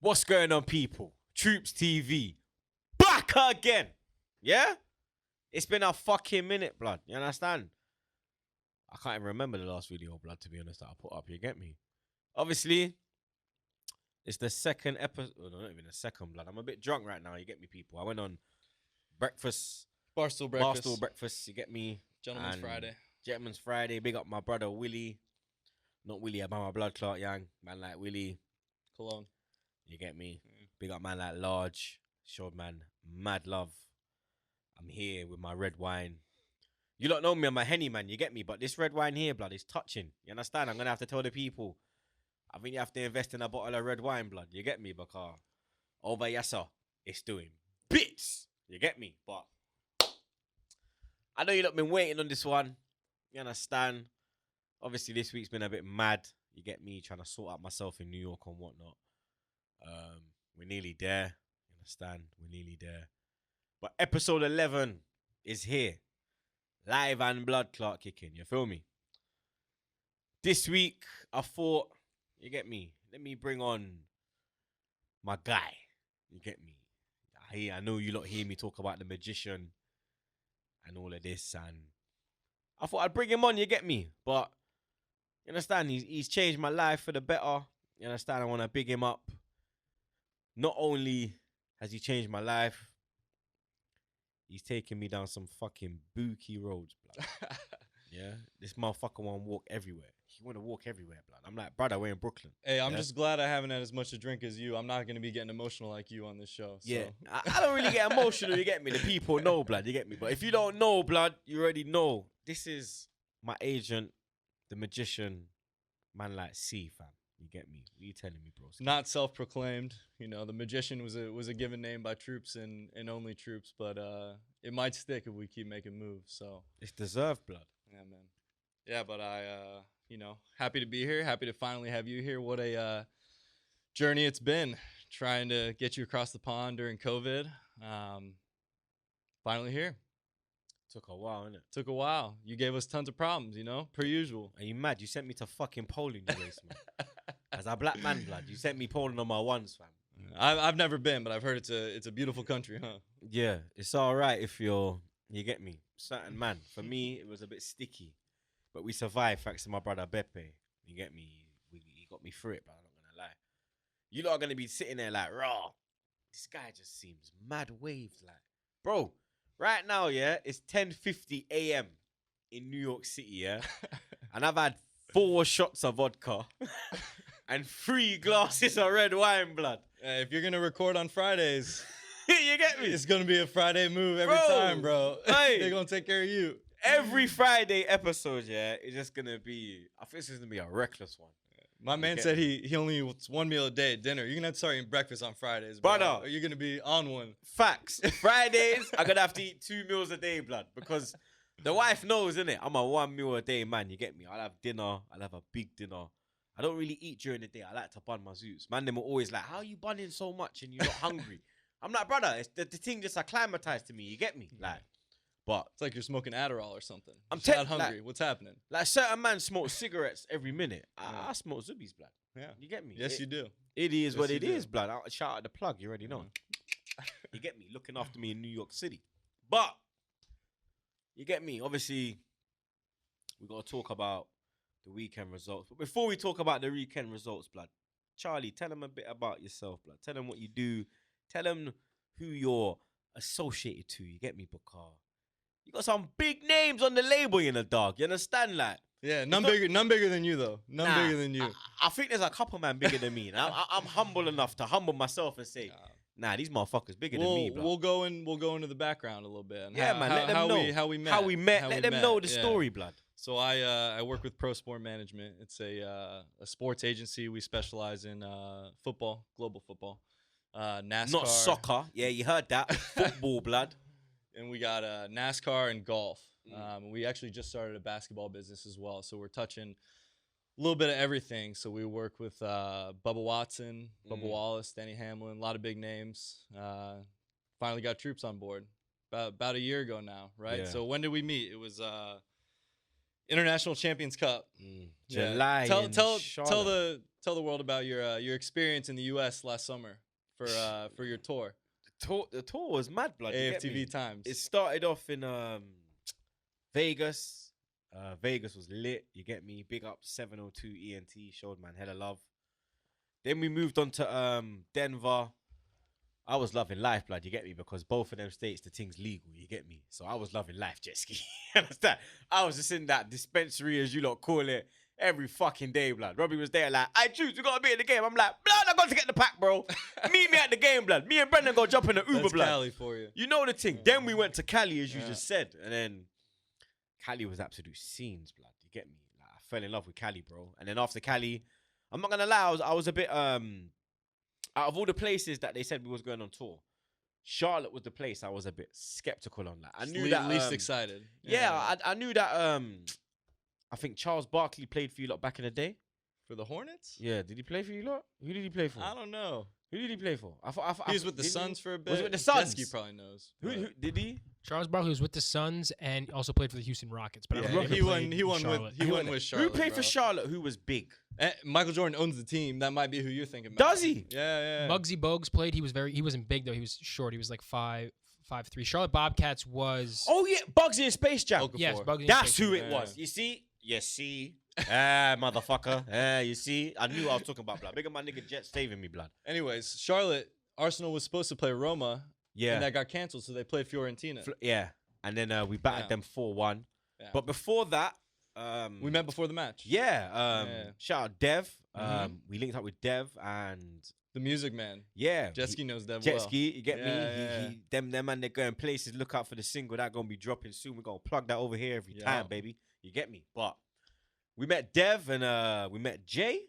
What's going on, people? TroopzTV back again. Yeah? It's been a fucking minute, blood. You understand? I can't even remember the last video, blood, to be honest, that I put up. You get me? Obviously, it's the second episode. Oh, no, not even the second, blood. I'm a bit drunk right now. You get me, people? I went on breakfast. Barstool breakfast. Barstool breakfast. You get me? Gentleman's Friday. Gentleman's Friday. Big up my brother, Willie. Not Willie, about my blood clot, young. Man like Willie. Cologne. You get me? Big up man like Large. Showed man mad love. I'm here with my red wine. You don't know me, I'm a Henny man, you get me? But this red wine here, blood, is touching. You understand? I'm going to have to tell the people. I think you have to invest in a bottle of red wine, blood. You get me? Because over yassa, it's doing bits. You get me? But I know you lot been waiting on this one. You understand? Obviously, this week's been a bit mad. You get me? Trying to sort out myself in New York and whatnot. We're nearly there. You understand? We're nearly there. But episode 11 is here. Live and blood clot kicking. You feel me? This week, I thought, you get me? Let me bring on my guy. You get me? I know you lot hear me talk about the magician and all of this. And I thought I'd bring him on, you get me? But, you understand? He's changed my life for the better. You understand? I want to big him up. Not only has he changed my life, he's taking me down some fucking booky roads, blood. Yeah? This motherfucker want to walk everywhere. He want to walk everywhere, blood. I'm like, brother, we're in Brooklyn. Hey, I'm just glad I haven't had as much to drink as you. I'm not going to be getting emotional like you on this show. So. Yeah. I don't really get emotional, you get me? The people know, blood, you get me? But if you don't know, blood, you already know. This is my agent, the magician, man like C, fam. You get me? What are you telling me, bro? Not self-proclaimed. You know, the magician was a given name by Troopz and only Troopz, but it might stick if we keep making moves. So it's deserved, blood. Yeah, man. Yeah, but happy to be here. Happy to finally have you here. What a journey it's been trying to get you across the pond during COVID. Finally here. Took a while, innit? Took a while. You gave us tons of problems, per usual. Are you mad? You sent me to fucking Poland, you waste, man. As a black man, blood, you sent me Poland on my ones, fam. I've never been, but I've heard it's a beautiful country, huh? Yeah, it's all right if you get me. Certain man. For me, it was a bit sticky, but we survived thanks to my brother Beppe. You get me? He got me through it, but I'm not gonna lie. You lot are gonna be sitting there like, raw. This guy just seems mad waved, like, bro. Right now, yeah, it's 10:50 a.m. in New York City, yeah, and I've had 4 shots of vodka and 3 glasses of red wine, blood. If you're gonna record on Fridays, you get me? It's gonna be a Friday move every time, bro. Hey, they're gonna take care of you. Every Friday episode, yeah, it's just gonna be. I think it's gonna be a reckless one. My man said he only eats 1 meal a day at dinner. You're gonna have to start eating breakfast on Fridays, brother. Or you're gonna be on one. Facts. Fridays, I'm gonna have to eat 2 meals a day, blood, because the wife knows, innit? I'm a 1 meal a day man. You get me? I'll have dinner. I'll have a big dinner. I don't really eat during the day. I like to bun my zoots. Man, them are always like, "How are you bunning so much and you're not hungry?" I'm like, brother, it's the thing just acclimatized to me. You get me? Like, but it's like you're smoking Adderall or something. I'm not hungry. Like, what's happening? Like certain man smoke cigarettes every minute. I smoke Zubbies, blood. Yeah, you get me? Yes, you do. It is what it is, blood. I'll shout out the plug. You already know. You get me? Looking after me in New York City, but you get me. Obviously, we got to talk about the weekend results. But before we talk about the weekend results, blood, Charlie, tell them a bit about yourself, blood. Tell them what you do. Tell them who you're associated to. You get me, Bakar? You got some big names on the label, you know, dog. You understand, like? Yeah, none bigger than you, though. None bigger than you. I think there's a couple man bigger than me. I'm humble enough to humble myself and say, nah, these motherfuckers bigger than me, bro. We'll go into the background a little bit. Yeah, man. Let them know how we met. How we met. Let them know the story, blood. So I work with Pro Sport Management. It's a sports agency. We specialize in football, global football, NASCAR. Not soccer. Yeah, you heard that. Football, blood. And we got NASCAR and golf. We actually just started a basketball business as well. So we're touching a little bit of everything. So we work with Bubba Watson, Bubba Wallace, Danny Hamlin, a lot of big names. Finally got Troopz on board about a year ago now, right? Yeah. So when did we meet? It was International Champions Cup. Yeah. July. in Tell Charlotte. the world about your experience in the U.S. last summer for your tour. The tour was mad, blood. You get me? AFTV times. It started off in Vegas. Vegas was lit. You get me? Big up 702 ENT. Showed man hella love. Then we moved on to Denver. I was loving life, blood. You get me? Because both of them states, the thing's legal. You get me? So I was loving life, jet ski. You understand? I was just in that dispensary, as you lot call it, every fucking day, blood. Robbie was there like, I choose, we got to be in the game. I'm like, blood, I got to get the pack, bro. Meet me at the game, blood. Me and Brendan go jump in the Uber, That's blood. Cali for you. You know the thing. Then we went to Cali, as you just said. And then Cali was absolute scenes, blood. You get me? Like, I fell in love with Cali, bro. And then after Cali, I'm not going to lie, I was a bit, out of all the places that they said we was going on tour, Charlotte was the place I was a bit skeptical on. Like, I knew that least excited. Yeah, I knew that. I think Charles Barkley played for you lot back in the day. For the Hornets? Yeah, did he play for you lot? Who did he play for? I don't know. Who did he play for? I thought He was with the Suns for a bit. Was it with the Suns? Jesky probably knows. Who did he? Charles Barkley was with the Suns and also played for the Houston Rockets. But I don't Yeah, think he won with Charlotte. Who played bro. for Charlotte? Who was big? Michael Jordan owns the team. That might be who you're thinking about. Does he? Yeah. Muggsy Bogues played. He wasn't big though. He was short. He was like 5'3". Charlotte Bobcats was. Oh yeah, Bugsy in Space Jam. Okafor. Yes, Bugsy. That's who it Yeah. was. You see? Motherfucker. You see? I knew I was talking about blood. Big up my nigga Jet saving me, blood. Anyways, Charlotte, Arsenal was supposed to play Roma. Yeah. And that got canceled, so they played Fiorentina. Yeah. And then we battered them 4-1. Yeah. But before that, We met before the match. yeah, shout out Dev. Mhm. We linked up with Dev and The Music Man. yeah. Jesky knows Dev Jet well. ski, you get me? Yeah. Them man, they're going places. Look out for the single that gonna be dropping soon. We're gonna plug that over here every Yeah. time, baby. You get me? But we met Dev and we met Jay.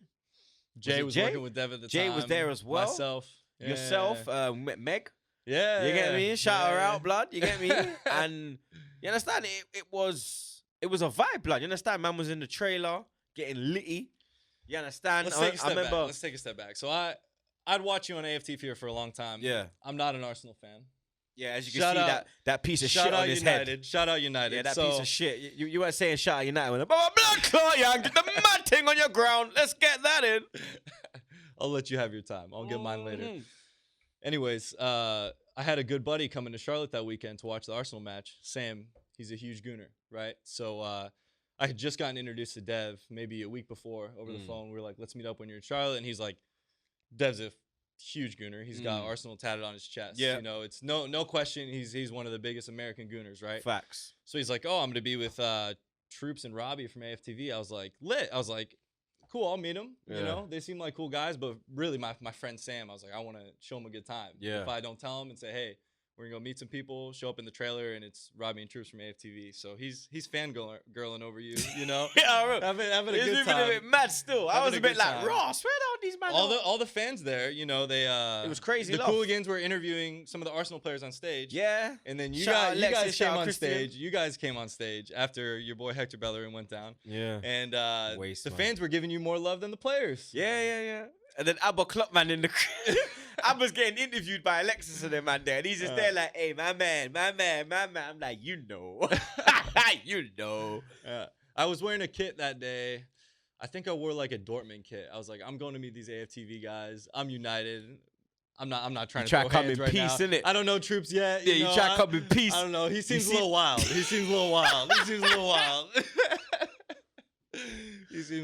Jay it was Jay? working with Dev at the time. Jay was there as well. Myself. Yourself. We met Meg. Yeah. You get me? Shout her Yeah. out, blood. You get me? And you understand? It was a vibe, blood. You understand? Man was in the trailer getting litty. You understand? Let's take a step back. So I'd watch you on AFTV for a long time. Yeah. I'm not an Arsenal fan. Yeah, as you can Shout see, out- that piece of Shout shit out on his United. head. Shout out United. Yeah, that So, piece of shit. You weren't saying shout out United. When blood clot, young. Get the mad thing on your ground. Let's get that in. I'll let you have your time. I'll get mine later. Mhm. Anyways, I had a good buddy coming to Charlotte that weekend to watch the Arsenal match. Sam, he's a huge Gooner, right? So I had just gotten introduced to Dev maybe a week before over the phone. We were like, let's meet up when you're in Charlotte. And he's like, Dev's a huge Gooner. He's got Arsenal tatted on his chest. Yeah. You know, it's no question. He's one of the biggest American Gooners, right? Facts. So he's like, oh, I'm going to be with Troopz and Robbie from AFTV. I was like, lit. I was like, cool, I'll meet them. Yeah. You know, they seem like cool guys, but really my friend Sam, I was like, I want to show him a good time. Yeah. If I don't tell him and say, hey, we're going to go meet some people, show up in the trailer, and it's Robbie and Troopz from AFTV. So he's fangirling over you, you know? Yeah, bro. having a It's good even time. a bit mad still. I Having was a a bit good like, time. Ross, where are these man? All the fans there, you know, they It was crazy The love. Cooligans were interviewing some of the Arsenal players on stage. Yeah. And then you Shout out guys Alexis, shout came out on Christian. stage. You guys came on stage after your boy Hector Bellerin went down. Yeah. And Waste, the man. fans were giving you more love than the players. Yeah. And then Abba Kloppman in the Abba's getting interviewed by Alexis and them man there. And he's just there like, hey, my man. I'm like, you know. You know. I was wearing a kit that day. I think I wore like a Dortmund kit. I was like, I'm going to meet these AFTV guys. I'm United. I'm not trying to try throw come hands in right peace, now. innit? I don't know Troopz yet. Yeah, you know, try to come in peace. I don't know. He seems see- a little wild. He seems a little wild. He seems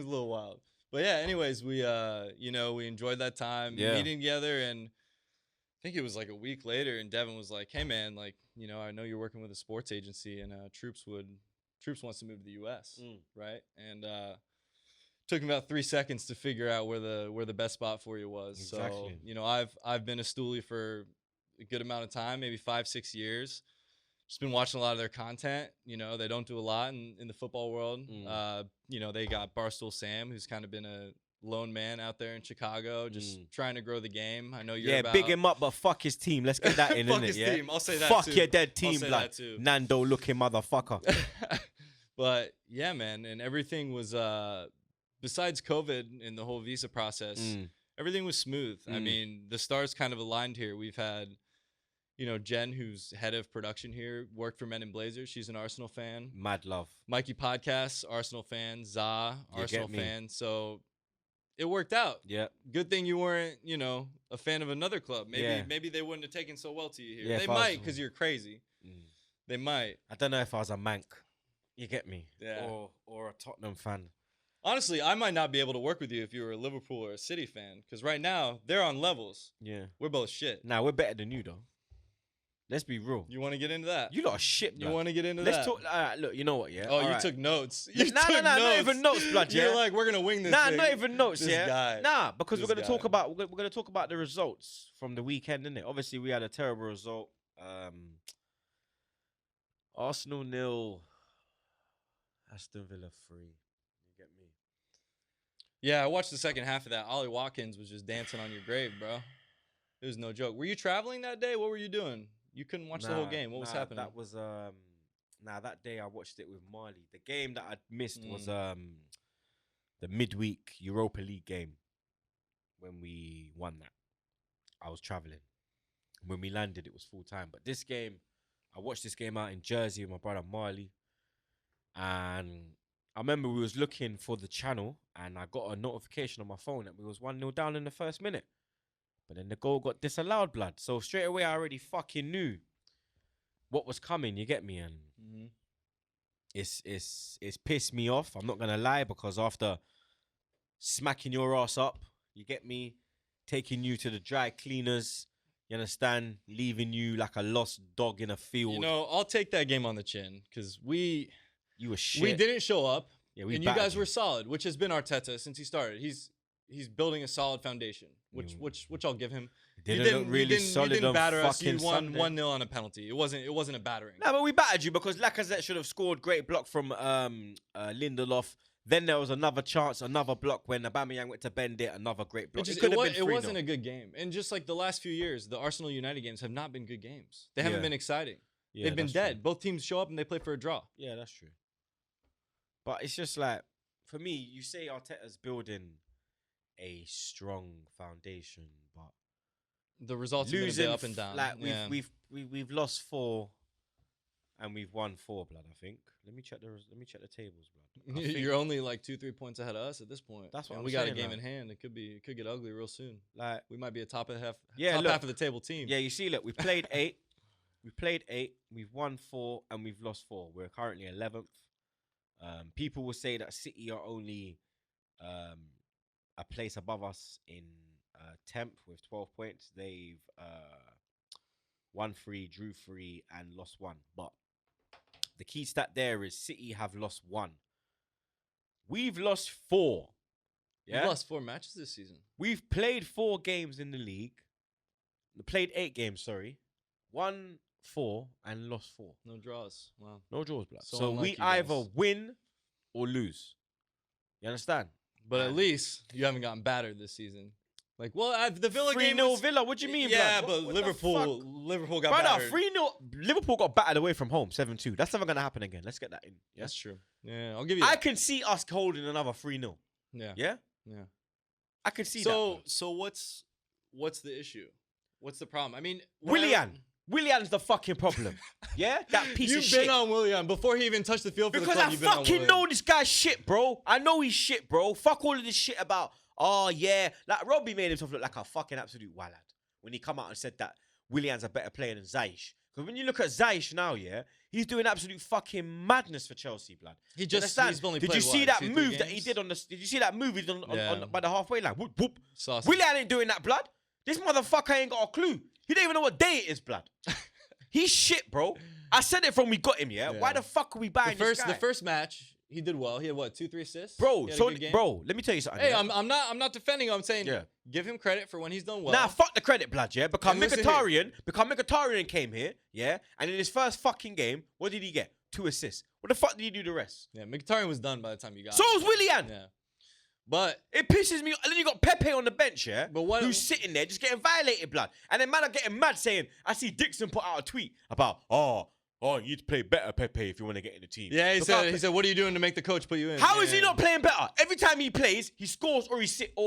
a little wild. But yeah, anyways, we we enjoyed that time meeting together, and I think it was like a week later, and Devin was like, "Hey man, like, you know, I know you're working with a sports agency, and Troopz wants to move to the U.S. Right?" And took him about 3 seconds to figure out where the best spot for you was. Exactly. So, you know, I've been a stoolie for a good amount of time, maybe 5-6 years. Just been watching a lot of their content. You know, they don't do a lot in the football world. You know, they got Barstool Sam, who's kind of been a lone man out there in Chicago, just trying to grow the game. I know you're about... big him up, but fuck his team. Let's get that in, Fuck innit? his Yeah? team. I'll say that Fuck too. your dead I'll team, say blood. that too. Nando looking motherfucker. But yeah, man, and everything was besides COVID and the whole visa process, everything was smooth. I mean, the stars kind of aligned here. We've had, You know, Jen, who's head of production here, worked for Men in Blazers. She's an Arsenal fan. Mad love. Mikey Podcasts, Arsenal fan. Za, You Arsenal get me. fan. So it worked out. Yeah. Good thing you weren't, you know, a fan of another club. Yeah. Maybe they wouldn't have taken so well to you here. Yeah, They if I was- might because you're crazy. Mm. They might. I don't know if I was a Manc. You get me? Yeah. Or a Tottenham fan. Honestly, I might not be able to work with you if you were a Liverpool or a City fan because right now they're on levels. Yeah. We're both shit. Nah, we're better than you though. Let's be real. You want to get into that? You lot are shit. You blood. want to get into Let's that? talk. Look, you know what? Yeah. Oh, All you right. took notes. Nah, You nah, took nah, notes. not even notes, blood. Yeah. You're like, we're gonna wing this. Nah, thing. not even notes. This Yeah. guy. Nah, because we're This gonna talk guy. about we're gonna talk about the results from the weekend, innit? Obviously, we had a terrible result. Arsenal 0, Aston Villa 3. You get me? Yeah, I watched the second half of that. Ollie Watkins was just dancing on your grave, bro. It was no joke. Were you traveling that day? What were you doing? You couldn't watch the whole game. What was happening? That was that day I watched it with Marley. The game that I missed was the midweek Europa League game when we won that. I was traveling. When we landed, it was full time. But this game, I watched this game out in Jersey with my brother Marley, and I remember we was looking for the channel, and I got a notification on my phone that we was 1-0 down in the first minute. But then the goal got disallowed, blood. So straight away, I already fucking knew what was coming. You get me? And it's pissed me off. I'm not gonna lie, because after smacking your ass up, you get me, taking you to the dry cleaners, you understand, leaving you like a lost dog in a field. You know, I'll take that game on the chin because you were shit. we didn't show up, Yeah, we and you battered guys were solid, which has been Arteta since he started. He's building a solid foundation, which I'll give him. Didn't look really solid You didn't on batter us. You fucking won Sunday. 1-0 on a penalty. It wasn't a battering. No, but we battered you because Lacazette should have scored. Great block from Lindelof. Then there was another chance, another block when Aubameyang went to bend it. Another great block. It wasn't a good game. And just like the last few years, the Arsenal United games have not been good games. They haven't Yeah. been exciting. Yeah, They've been that's dead. true. Both teams show up and they play for a draw. Yeah, that's true. But it's just like, for me, you say Arteta's building a strong foundation, but The results have been a bit up and down. Like Yeah. we've lost 4, and we've won 4, blood. I think. Let me check the tables, blood. I think- You're only like 2-3 points ahead of us at this point. That's what and I'm we got a saying, game like. in hand. It could get ugly real soon. like, We might be a top half look, of the table team. yeah, you see, look, we played 8. We've won 4, and we've lost 4. We're currently 11th. People will say that City are only a place above us in 10th with 12 points. They've won 3, drew 3, and lost 1. But the key stat there is City have lost 1. We've lost 4. We've Yeah, lost 4 matches this season. we've played 4 games in the league. Played 8 games, sorry. Won 4 and lost 4. No draws. Wow. No draws, blood. So So unlike we you guys. either win or lose. You understand? But at least you haven't gotten battered this season. Like, well, the Villa game 3-0 was... Villa. What do you mean, Yeah, blood? but What the Liverpool got fuck? Brother, battered. 3-0. Liverpool got battered away from home, 7-2. That's never gonna happen again. Let's get that in. Yeah? That's true. Yeah, I'll give you I that. can see us holding another 3-0. Yeah. Yeah, Yeah. I can see So that. so what's the issue? What's the problem? I mean, Willian's the fucking problem. Yeah, that piece You've of been shit. on Willian before he even touched the field for Because the club. I You've been on fucking Willian. know this guy's shit, bro. I know he's shit, bro. Fuck all of this shit about, oh yeah. Like, Robbie made himself look like a fucking absolute wallad when he come out and said that Willian's a better player than Ziyech. Because when you look at Ziyech now, yeah, he's doing absolute fucking madness for Chelsea, blood. He You just understand? he's only Did played, you see what, that 2-3 move that he games? did on the? Did you see that move he did on by the halfway line? Whoop whoop. Saucy. Willian ain't doing that, blood. This motherfucker ain't got a clue. He don't even know what day it is, blood. He's shit, bro. I said it from we got him, yeah? Yeah. Why the fuck are we buying this guy? The first match he did well. He had what 2-3 assists. Bro, He had a so good game. bro, let me tell you something. Hey, yeah? I'm not defending him. I'm saying Yeah. give him credit for when he's done well. Nah, fuck the credit, blood, yeah? Because And listen Mkhitaryan came here, yeah? And in his first fucking game, what did he get? 2 assists. What the fuck did he do the rest? Yeah, Mkhitaryan was done by the time you got So him. was Willian. Yeah. But It pisses me. And then you got Pepe on the bench, yeah? But what- Who's sitting there just getting violated, blood. And then man are getting mad saying, I see Dixon put out a tweet about, oh, you need to play better, Pepe, if you want to get in the team. yeah, he Because said, what are you doing to make the coach put you in? how is he Yeah. not playing better? Every time he plays, he scores or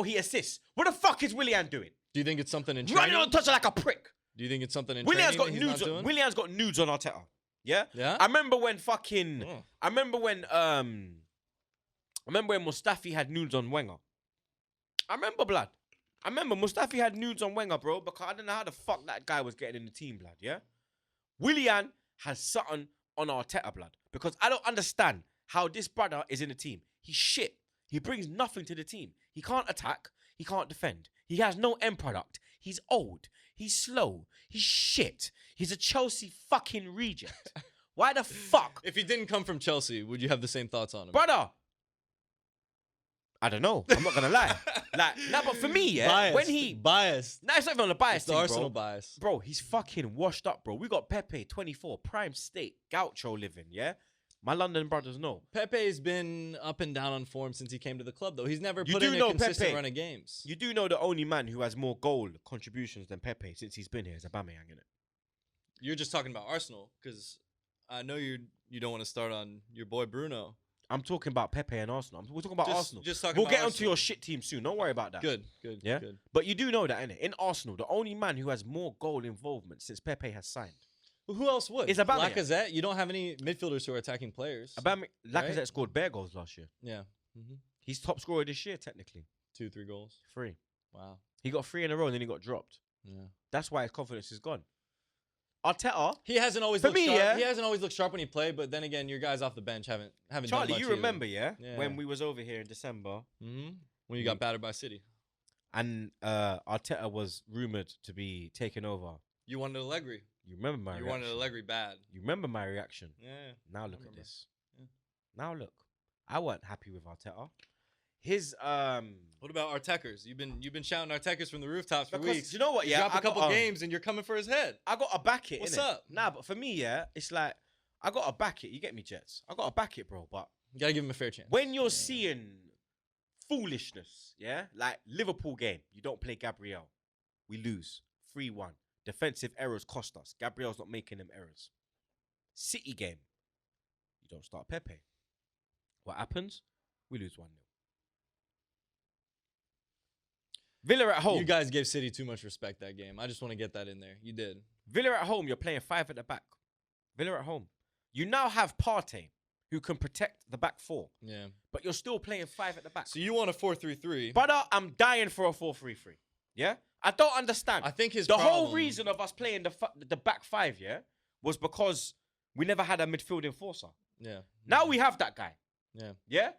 he assists. What the fuck is Willian doing? Do you think it's something in Running training? on the touch like a prick. Do you think it's something in Willian's training got that he's nudes. not doing? Willian's got nudes on Arteta. Yeah. Yeah. I remember when fucking. Oh. I remember when Mustafi had nudes on Wenger. I remember, blood. I remember Mustafi had nudes on Wenger, bro, because I don't know how the fuck that guy was getting in the team, blood, yeah? Willian has something on Arteta, blood, because I don't understand how this brother is in the team. He's shit. He brings nothing to the team. He can't attack. He can't defend. He has no end product. He's old. He's slow. He's shit. He's a Chelsea fucking reject. Why the fuck? If he didn't come from Chelsea, would you have the same thoughts on him? Brother, I don't know. I'm not gonna lie. But for me, yeah, biased. when he biased. no, it's not even on the bias It's the thing, Arsenal bro. bias. Bro, he's fucking washed up, bro. We got Pepe, 24, prime state, gaucho living, yeah. My London brothers know. Pepe's been up and down on form since he came to the club, though. He's never You put do in know a consistent Pepe. run of games. You do know the only man who has more goal contributions than Pepe since he's been here is Aubameyang, innit? You're just talking about Arsenal, because I know you don't want to start on your boy Bruno. I'm talking about Pepe and Arsenal. We're talking about Arsenal. Just talking We'll about get onto Arsenal. your shit team soon. Don't worry about that. Good. Yeah? Good. But you do know that, innit? In Arsenal, the only man who has more goal involvement since Pepe has signed. Well, who else would? Is Aubameyang. Lacazette. You don't have any midfielders who are attacking players. Lacazette Right? scored bare goals last year. Yeah. He's top scorer this year, technically. 2-3 goals. 3. Wow. He got 3 in a row and then he got dropped. Yeah. That's why his confidence is gone. Arteta, He hasn't always For looked me, sharp. yeah. He hasn't always looked sharp when he played, but then again, your guys off the bench haven't done Charlie, much you either. remember, yeah, Yeah. when we was over here in December When you got battered by City. and Arteta was rumored to be taking over. You wanted Allegri. You remember my You reaction? wanted Allegri bad. You remember my reaction? Yeah. Now look at remember. this. Yeah. Now look, I wasn't happy with Arteta. His What about Artekers? You've been shouting Artekers from the rooftops for because weeks. you know what? You Yeah, drop I a couple got, games and you're coming for his head. I got to back it. What's innit? up? Nah, but for me, yeah, it's like I got to back it. You get me, Jets? I got to back it, bro. But You gotta give him a fair chance. when you're seeing foolishness, yeah, like Liverpool game, you don't play Gabriel, we lose 3-1. Defensive errors cost us. Gabriel's not making them errors. City game, you don't start Pepe. What happens? We lose 1-0. Villa at home. You guys gave City too much respect that game. I just want to get that in there. You did. Villa at home, you're playing 5 at the back. Villa at home. You now have Partey, who can protect the back 4, Yeah. but you're still playing 5 at the back. So you want a 4-3-3. Brother, I'm dying for a 4-3-3. Yeah? I don't understand. I think The whole reason of us playing the back 5, yeah, was because we never had a midfield enforcer. Yeah. Now we have that guy. Yeah. Yeah?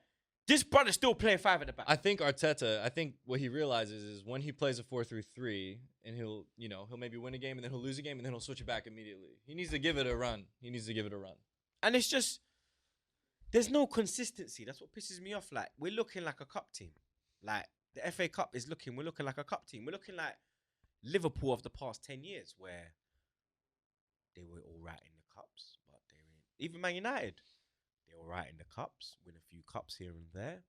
This brother's still playing 5 at the back. I think Arteta, what he realizes is when he plays a 4-3-3 and he'll maybe win a game and then he'll lose a game and then he'll switch it back immediately. He needs to give it a run. And it's just, there's no consistency. That's what pisses me off. Like, we're looking like a cup team. Like, the FA Cup is we're looking like a cup team. We're looking like Liverpool of the past 10 years where they were all right in the cups, but they ain't. Even Man United, they're all right in the cups, win a few cups here and there.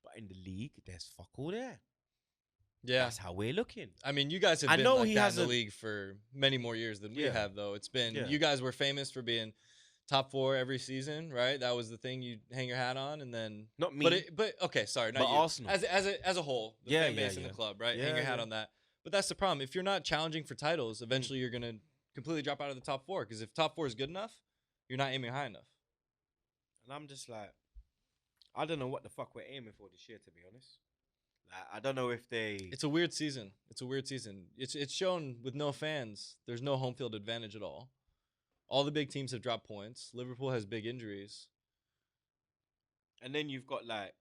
But in the league, there's fuck all there. Yeah. That's how we're looking. I mean, you guys have I been know like he that has in the a- league for many more years than we Yeah. have, though. It's been Yeah. you guys were famous for being top 4 every season, right? That was the thing you hang your hat on, and then Not me. But okay, sorry, not But you. Arsenal. As a whole, the Yeah, fan base yeah, in the yeah. club, right? Yeah, Hang your hat yeah. on that. But that's the problem. If you're not challenging for titles, eventually you're gonna completely drop out of the top 4. Because if top 4 is good enough, you're not aiming high enough. And I'm just like, I don't know what the fuck we're aiming for this year, to be honest. Like, I don't know if they... It's a weird season. It's shown with no fans. There's no home field advantage at all. All the big teams have dropped points. Liverpool has big injuries. And then you've got, like...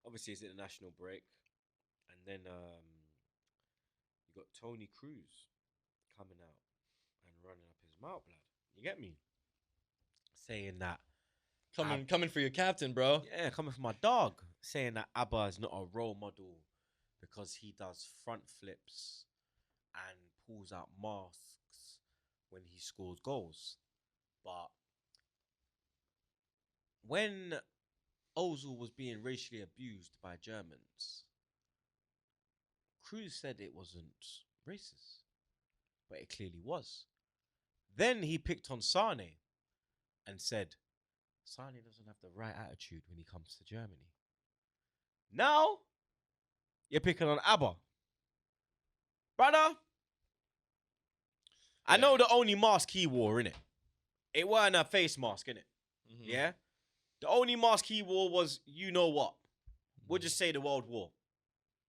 Obviously, it's international break. And then you got Toni Kroos coming out and running up his mouth, blood. You get me? Saying that... Coming for your captain, bro. Yeah, coming from my dog. Saying that Abba is not a role model because he does front flips and pulls out masks when he scores goals. But when Ozil was being racially abused by Germans, Kroos said it wasn't racist, but it clearly was. Then he picked on Sane and said, Sane doesn't have the right attitude when he comes to Germany. Now, you're picking on Abba. Brother, I know the only mask he wore, innit? It weren't a face mask, innit? Mhm. Yeah? The only mask he wore was, you know what? We'll just say the World War.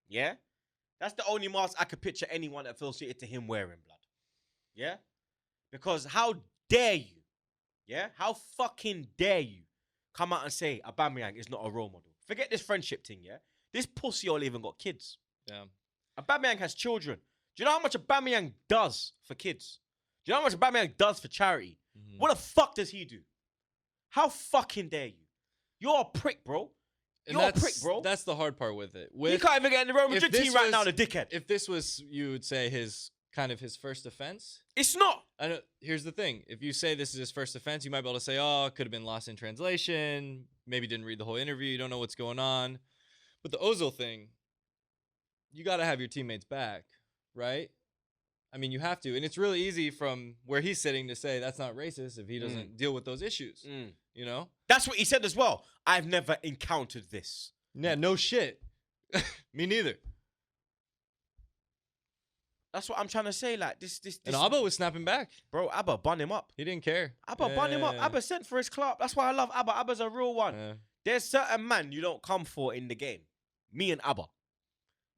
Yeah? That's the only mask I could picture anyone affiliated to him wearing, blood. Yeah? Because how dare you? Yeah? How fucking dare you come out and say Aubameyang is not a role model? Forget this friendship thing, yeah? This pussy all even got kids. Yeah. Aubameyang has children. Do you know how much Aubameyang does for kids? Do you know how much Aubameyang does for charity? Mhm. What the fuck does he do? How fucking dare you? You're a prick, bro. And You're a prick, bro. That's the hard part with it. You can't even get in the Real Madrid team right now, the dickhead. If this was, you would say, his first offense. It's not. Here's the thing. If you say this is his first offense, you might be able to say, oh, it could have been lost in translation. Maybe didn't read the whole interview. You don't know what's going on. But the Ozil thing, you got to have your teammates back, right? I mean, you have to. And it's really easy from where he's sitting to say that's not racist if he doesn't deal with those issues, you know? That's what he said as well. I've never encountered this. Yeah, no shit. Me neither. That's what I'm trying to say. Like, this. And Abba was snapping back. Bro, Abba, bun him up. He didn't care. Abba, bun him up. Yeah. Abba sent for his club. That's why I love Abba. Abba's a real one. Yeah. There's certain man you don't come for in the game. Me and Abba.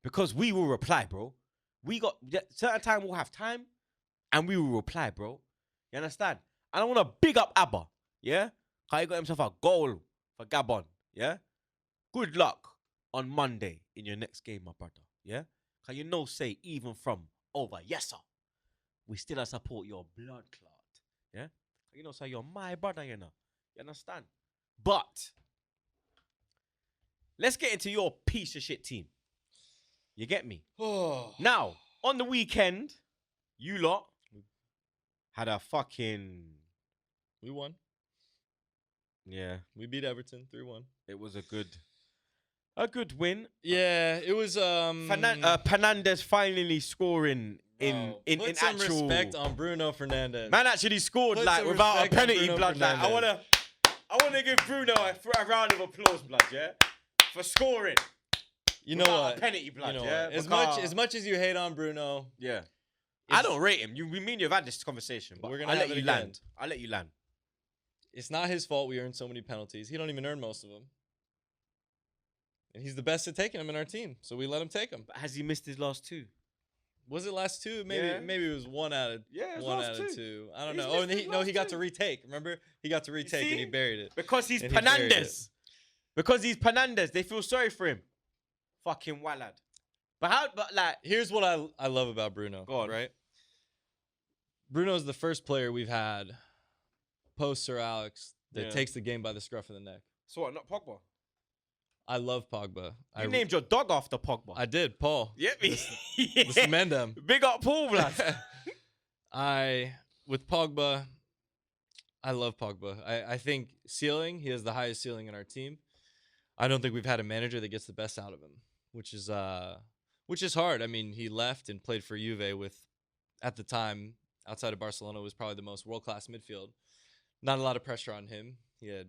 Because we will reply, bro. We got certain time we'll have time and we will reply, bro. You understand? And I want to big up Abba. Yeah? How he got himself a goal for Gabon. Yeah? Good luck on Monday in your next game, my brother. Yeah? Can you know say even from over, yes sir. We still support your blood clot. Yeah? You know, say you're my brother, you know. You understand? But let's get into your piece of shit team. You get me? Now, on the weekend, you lot had a fucking... We won. Yeah. We beat Everton 3-1. It was a good win. Yeah, it was Fernandes finally scoring in put some actual respect on Bruno Fernandes. Man actually scored Put like some without a respect on penalty, Bruno blood. Like, I Fernandes. wanna give Bruno a round of applause, blood, yeah? For scoring. You know without what? a penalty, blood, You know yeah? what? As much as you hate on Bruno, Yeah. I don't rate him. We mean you've had this conversation, but We're gonna I'll have let it you again. land. I'll let you land. it's not his fault we earned so many penalties. He don't even earn most of them. And he's the best at taking them in our team, so we let him take them. But has he missed his last two? Was it last two? Maybe it was one out of Yeah, his one last out of two. two. I don't He's know. Oh, and missed his he last got to two. retake. Remember, he got to retake and he see? buried it. Because he's And he buried it. Fernandes. Because he's Fernandes. They feel sorry for him. Fucking wallad. But like, Here's what I love about Bruno. Go on. Right? Bruno's the first player we've had post Sir Alex that Yeah. takes the game by the scruff of the neck. so what, not Pogba? I love Pogba. You named your dog after Pogba. I did, Paul. Yep. The Smendem. Big up Paul, blood. With Pogba, I love Pogba. I think ceiling, he has the highest ceiling in our team. I don't think we've had a manager that gets the best out of him, which is hard. I mean, he left and played for Juve with, at the time, outside of Barcelona, was probably the most world-class midfield. Not a lot of pressure on him. He had,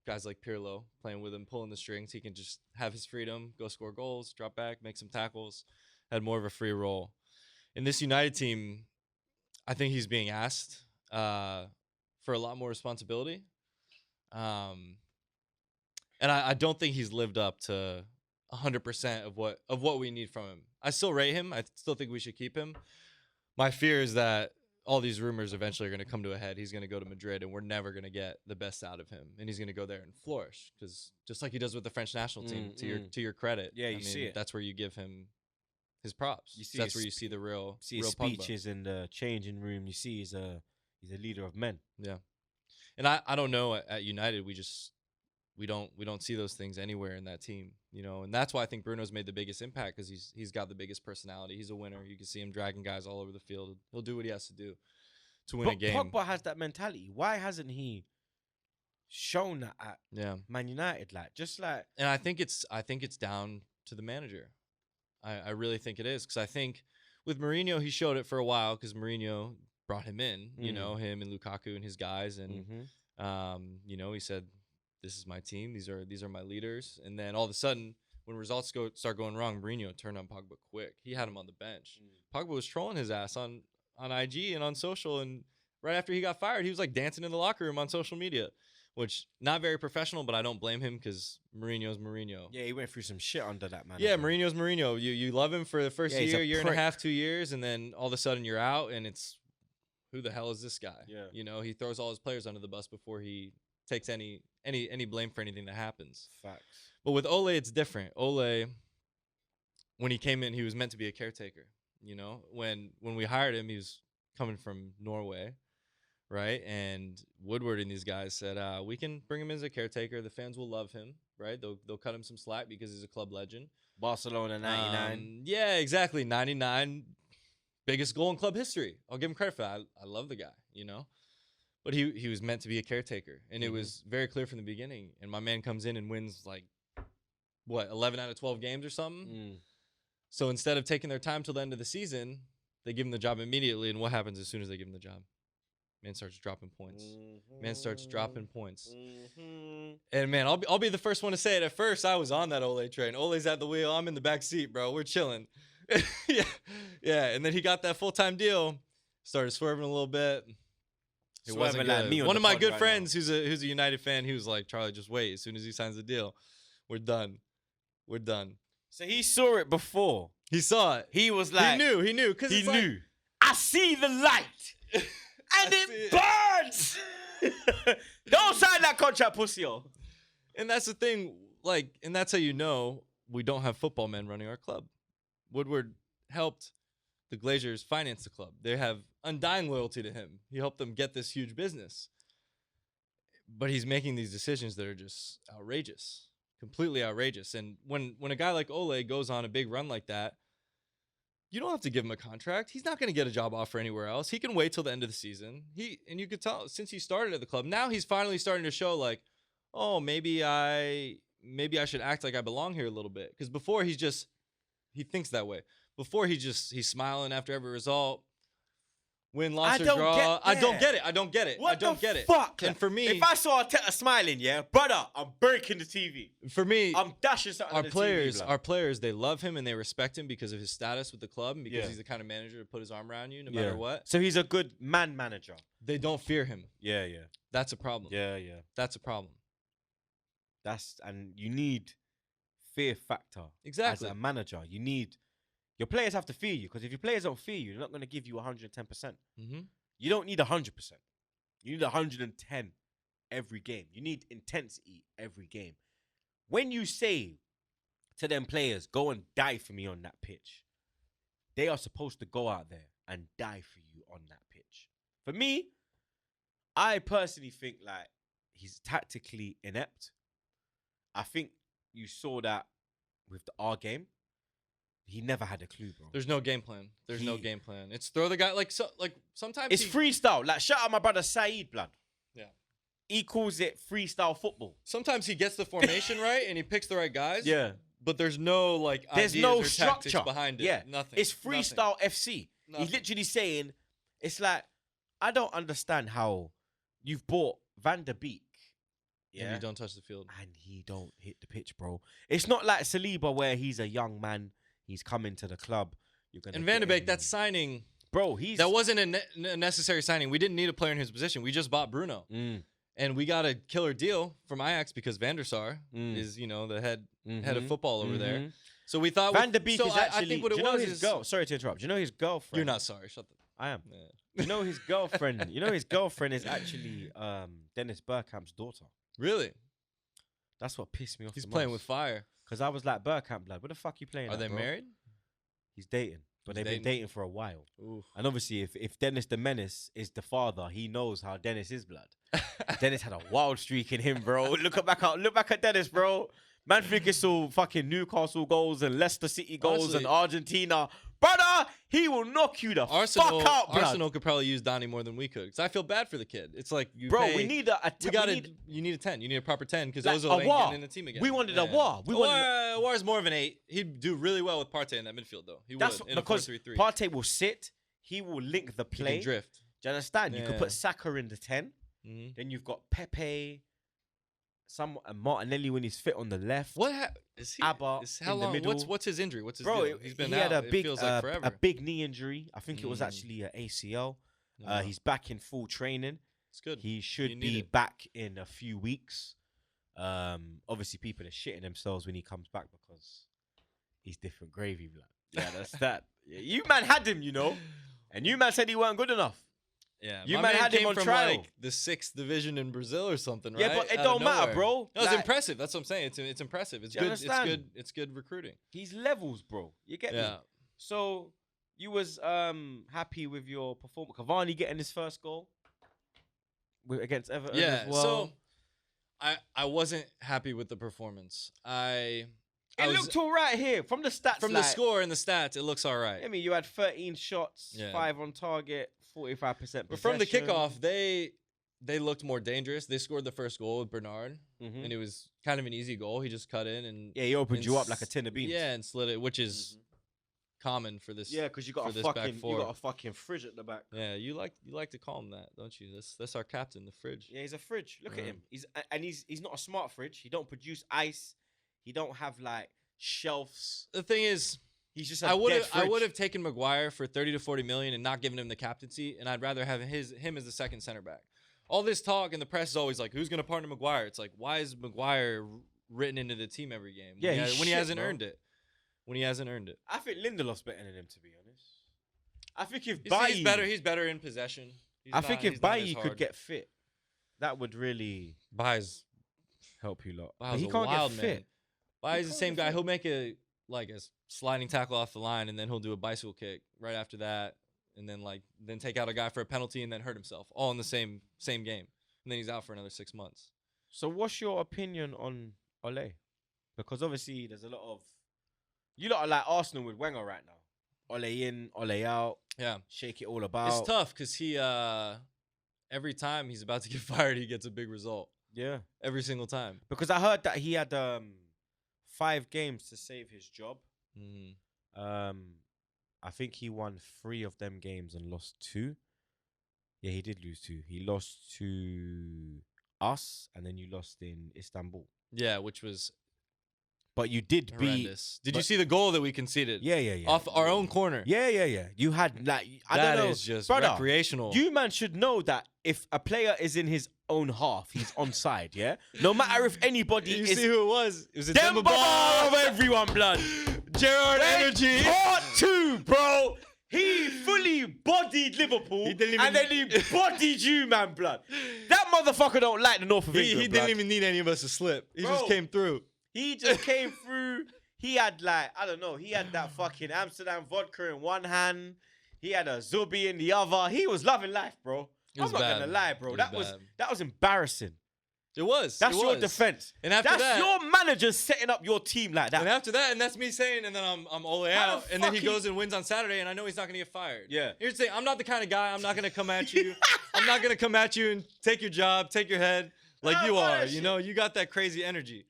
guys like Pirlo playing with him, pulling the strings. He can just have his freedom, go score goals, drop back, make some tackles. Had more of a free role. In this United team, I think he's being asked for a lot more responsibility. And I don't think he's lived up to 100% of what we need from him. I still rate him. I still think we should keep him. My fear is that all these rumors eventually are going to come to a head. He's going to go to Madrid, and we're never going to get the best out of him. And he's going to go there and flourish, because just like he does with the French national team, to your credit, Yeah, you see it. That's where you give him his props. You see That's his where you see the real See his Pogba. speeches in the changing room. You see he's a leader of men. Yeah, and I don't know at United we don't see those things anywhere in that team, and that's why I think Bruno's made the biggest impact, because he's got the biggest personality. He's a winner. You can see him dragging guys all over the field. He'll do what he has to do to win a game. Pogba has that mentality. Why hasn't he shown that at Man United? And I think it's down to the manager. I really think it is, because I think with Mourinho he showed it for a while, because Mourinho brought him in, him and Lukaku and his guys, and he said, "This is my team. These are my leaders." And then all of a sudden, when results start going wrong, Mourinho turned on Pogba quick. He had him on the bench. Pogba was trolling his ass on on IG and on social, and right after he got fired, he was like dancing in the locker room on social media, which not very professional, but I don't blame him because Mourinho's Mourinho. Yeah, he went through some shit under that man. Yeah, Mourinho's Mourinho. You love him for the first Yeah, he's a year and a prick. half, 2 years, and then all of a sudden you're out, and it's who the hell is this guy? Yeah. You know, he throws all his players under the bus before he takes any blame for anything that happens. Facts. But with Ole, it's different. Ole, when he came in, he was meant to be a caretaker. You know, when we hired him, he was coming from Norway, right? And Woodward and these guys said, we can bring him as a caretaker. The fans will love him, right? They'll cut him some slack because he's a club legend. Barcelona 99. Yeah, exactly. 99, biggest goal in club history. I'll give him credit for that. I love the guy, you know. But he was meant to be a caretaker, and it was very clear from the beginning. And my man comes in and wins like, what, 11 out of 12 games or something? So instead of taking their time till the end of the season, they give him the job immediately. And what happens as soon as they give him the job? Man starts dropping points. Man starts dropping points. And man, I'll be the first one to say it. At first, I was on that Ole train. Ole's at the wheel. I'm in the back seat, bro. We're chilling. yeah. And then he got that full-time deal. Started swerving a little bit. It wasn't like good. me on One the of my pod good right friends, who's a United fan, he was like, Charlie, just wait. As soon as he signs the deal, we're done. We're done. So he saw it before. He saw it. He was like, He knew. Because he knew. I see the light, and it burns. Don't sign that contract, pussy. And that's the thing, like, and that's how you know we don't have football men running our club. Woodward helped the Glazers finance the club. They have undying loyalty to him. He helped them get this huge business. But he's making these decisions that are just outrageous, completely outrageous. And when a guy like Ole goes on a big run like that, you don't have to give him a contract. He's not going to get a job offer anywhere else. He can wait till the end of the season. And you could tell since he started at the club, now he's finally starting to show like, oh, maybe I should act like I belong here a little bit. Because before he thinks that way. Before he's smiling after every result. Win, loss, or draw. I don't get it. I don't get it. What I don't the get it. fuck? And for me, if I saw Arteta smiling, yeah, brother, I'm breaking the TV. For me, I'm dashing something on the TV, our players, they love him and they respect him because of his status with the club and because Yeah. he's the kind of manager to put his arm around you no matter what. So he's a good man manager. They don't fear him. Yeah. That's a problem. Yeah. That's a problem. And you need fear factor. Exactly. As a manager, your players have to fear you, because if your players don't fear you, they're not going to give you 110%. Mm-hmm. You don't need 100%. You need 110 every game. You need intensity every game. When you say to them players, go and die for me on that pitch, they are supposed to go out there and die for you on that pitch. For me, I personally think like he's tactically inept. I think you saw that with our game. He never had a clue, bro. There's no game plan. There's no game plan. It's throw the guy like sometimes It's freestyle. Like shout out my brother Saeed, blood. Yeah. He calls it freestyle football. Sometimes he gets the formation right and he picks the right guys. Yeah. But there's no like There's ideas no or tactics structure behind it. Yeah. Nothing. It's freestyle FC. Nothing. He's literally saying, it's like, I don't understand how you've bought Van der Beek. Yeah. And you don't touch the field. And he don't hit the pitch, bro. It's not like Saliba where he's a young man. He's coming to the club. You're gonna and Van der Beek, that signing, bro, that wasn't a necessary signing. We didn't need a player in his position. We just bought Bruno, and we got a killer deal from Ajax because Van der Sar is the head of football over there. So we thought Van der Beek is actually. I think what do it you know was his girl? Sorry to interrupt. Do you know his girlfriend? You're not sorry. Shut the. I am. Yeah. You know his girlfriend. His girlfriend is actually Dennis Bergkamp's daughter. Really? That's what pissed me off. He's playing with fire. Because I was like, Bergkamp, blood. What the fuck you playing? Are they bro? married? He's dating, but they've been dating for a while. Oof. And obviously, if Dennis the Menace is the father, he knows how Dennis is, blood. Dennis had a wild streak in him, bro. Look back at Dennis, bro. Man think it's all fucking Newcastle goals and Leicester City goals. Honestly, and Argentina. Brother, he will knock you the fuck out, blood. Arsenal could probably use Donny more than we could. Because I feel bad for the kid. It's like, we need a 10. You need a 10. You need a proper 10 because like Ozil ain't getting in the team again. We wanted a War. War's more of an 8. He'd do really well with Partey in that midfield, though. He would in because a 4-3-3. Partey will sit. He will link the play. He can drift. Do you understand? Yeah. You could put Saka in the 10. Mm-hmm. Then you've got Pepe, Martinelli when he's fit on the left. Is he? Abba How in the long? middle. What's his injury? What's his Bro, deal? He's been he out. had It feels like forever. a big knee injury. I think it was actually an ACL. Yeah. He's back in full training. It's good. He should need be it. back in a few weeks. Obviously, people are shitting themselves when he comes back because he's different gravy, blood. Yeah, that's that. You man had him, you know, and you man said he weren't good enough. Yeah, You my man man had him came on from trial. like the 6th division in Brazil or something, right? Yeah, but it Out of don't matter, nowhere. bro. No, it's Like- impressive. That's what I'm saying. It's impressive. It's You good. It's understand? good. It's good recruiting. He's levels, bro. You get me? Yeah. So you was happy with your performance. Cavani getting his first goal against Everton Yeah. as well. So I wasn't happy with the performance. I it was- looked all right here from the stats. from the score and the stats, it looks all right. I mean, you had 13 shots, Yeah. 5 on target, 45%. But from the possession. kickoff, they looked more dangerous. They scored the first goal with Bernard, Mhm. and it was kind of an easy goal. He just cut in and Yeah, he opened and you up like a tin of beans. Yeah, and slid it, which is common for this. Yeah, because you got for a this back fucking four. you got a fucking fridge at the back. Yeah, you like to call him that, don't you? That's our captain, the fridge. Yeah, he's a fridge. Look at Yeah. him. He's not a smart fridge. He don't produce ice. He don't have like shelves. The thing is, He's just a I would dead have I fridge. would have taken Maguire for 30 to 40 million and not given him the captaincy, and I'd rather have him as the second center back. All this talk in the press is always like, who's gonna partner Maguire? It's like, why is Maguire written into the team every game? Yeah, when he's he shit, hasn't bro. earned it. When he hasn't earned it. I think Lindelof's better than him, to be honest. I think if He's Bailly, better. He's better in possession. I think if he's not as Bailly could hard. get fit, that would really Bailly's help you a lot. Wow, But he a can't wild get man. fit. Bailly's the can't same get guy. fit. He'll make a sliding tackle off the line, and then he'll do a bicycle kick right after that, and then take out a guy for a penalty, and then hurt himself, all in the same game, and then he's out for another 6 months. So what's your opinion on Ole? Because obviously there's a lot of you lot are like Arsenal with Wenger right now. Ole in, Ole out, Yeah, shake it all about. it's tough because he every time he's about to get fired, he gets a big result Yeah. every single time. Because I heard that he had 5 games to save his job. Mhm. I think he won 3 of them games and lost 2. Yeah, he did lose 2. He lost to us, and then you lost in Istanbul. Yeah, which was But you did beat. horrendous. Did you but- see the goal that we conceded? Yeah. Off our own corner. Yeah. You had like I That don't know. is just brother, recreational. You man should know that if a player is in his own half, he's onside. Yeah. No matter if anybody You is. see who it was? It was a Demba Demba Ba of everyone, blood. Gerard Energy. Part 2, bro. He fully bodied Liverpool, He didn't even- and then he bodied you, man, blood. That motherfucker don't like the north of He England, didn't blood. even need any of us to slip. He Bro. just came through. He just came through. He had like, I don't know, he had that fucking Amsterdam vodka in one hand. He had a Zubi in the other. He was loving life, bro. It was I'm not bad. gonna lie, bro. It That was was bad. embarrassing. It was. That's it your was. defense. And after That's that, your manager setting up your team like that. and after that, and that's me saying, and then I'm Ole How out, the and then he fuck goes and wins on Saturday, and I know he's not gonna get fired. Yeah. Here's the thing: I'm not the kind of guy. I'm not gonna come at you. I'm not gonna come at you and take your job, take your head like I you know are. that You shit. know, you got that crazy energy.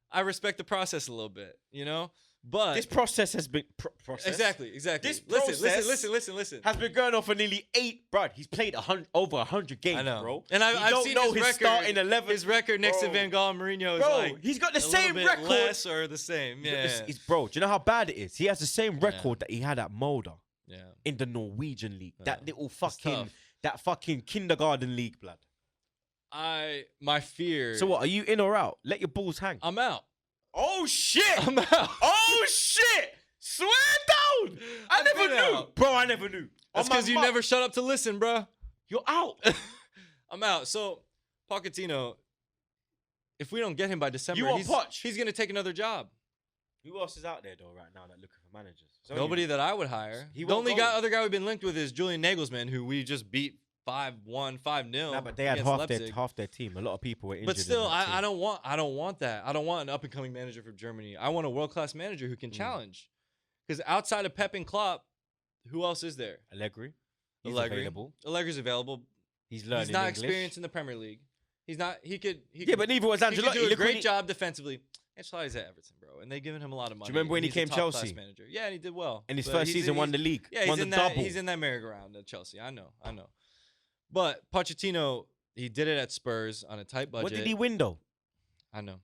I respect the process a little bit. You know, but This process has been process exactly. This Listen, process listen. has been going on for nearly 8, bro. He's played over 100 games, I know, bro. and I've don't seen know his his record. starting 11. His record next to Bro. Van Gaal and Mourinho is Bro, like he's got the a same little bit record. less or the same. Yeah, Bro, do you know how bad it is? He has the same record that he had at Mulder yeah. in the Norwegian league. Yeah. That little It's fucking, tough. that fucking kindergarten league, blood. My fear. So what? Are you in or out? Let your balls hang. I'm out. Oh shit! I'm out. Oh shit! Swear down! I I've never been knew, out. bro. I never knew. That's On my because you mum. never shut up to listen, bro. You're out. I'm out. So Pochettino, if we don't get him by December, You want Poch? he's gonna take another job. Who else is out there though right now that looking for managers? It's Nobody only- that I would hire. He The won't only go. other guy we've been linked with is Julian Nagelsmann, who we just beat 5-1, 5-0. Nah, but they had against half their team. A lot of people were injured. But still, in that I team. don't want that. I don't want an up and coming manager from Germany. I want a world class manager who can challenge. Because outside of Pep and Klopp, who else is there? Allegri. He's Allegri. available. Allegri's available. He's learning He's not English. experienced in the Premier League. He's not. He could. Yeah, but neither was he Ancelotti. could do a Look when great he- job defensively. Ancelotti's at Everton, bro, and they've given him a lot of money. remember when and he he's a came top-class Chelsea? manager? Yeah, and he did well. In his But first he's- season, won the he's- league. Yeah, won he's in the that. double. He's in that merry-go-round at Chelsea. I know. But Pochettino, he did it at Spurs on a tight budget. What did he win though? I know.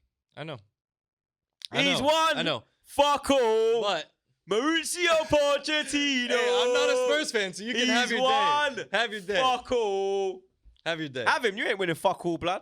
He's won. I know. Fuck all. But Mauricio Pochettino. hey, I'm not a Spurs fan, so you can have your day. Have your day. Fuck all. Have your day. Have him. You ain't winning fuck all, blood.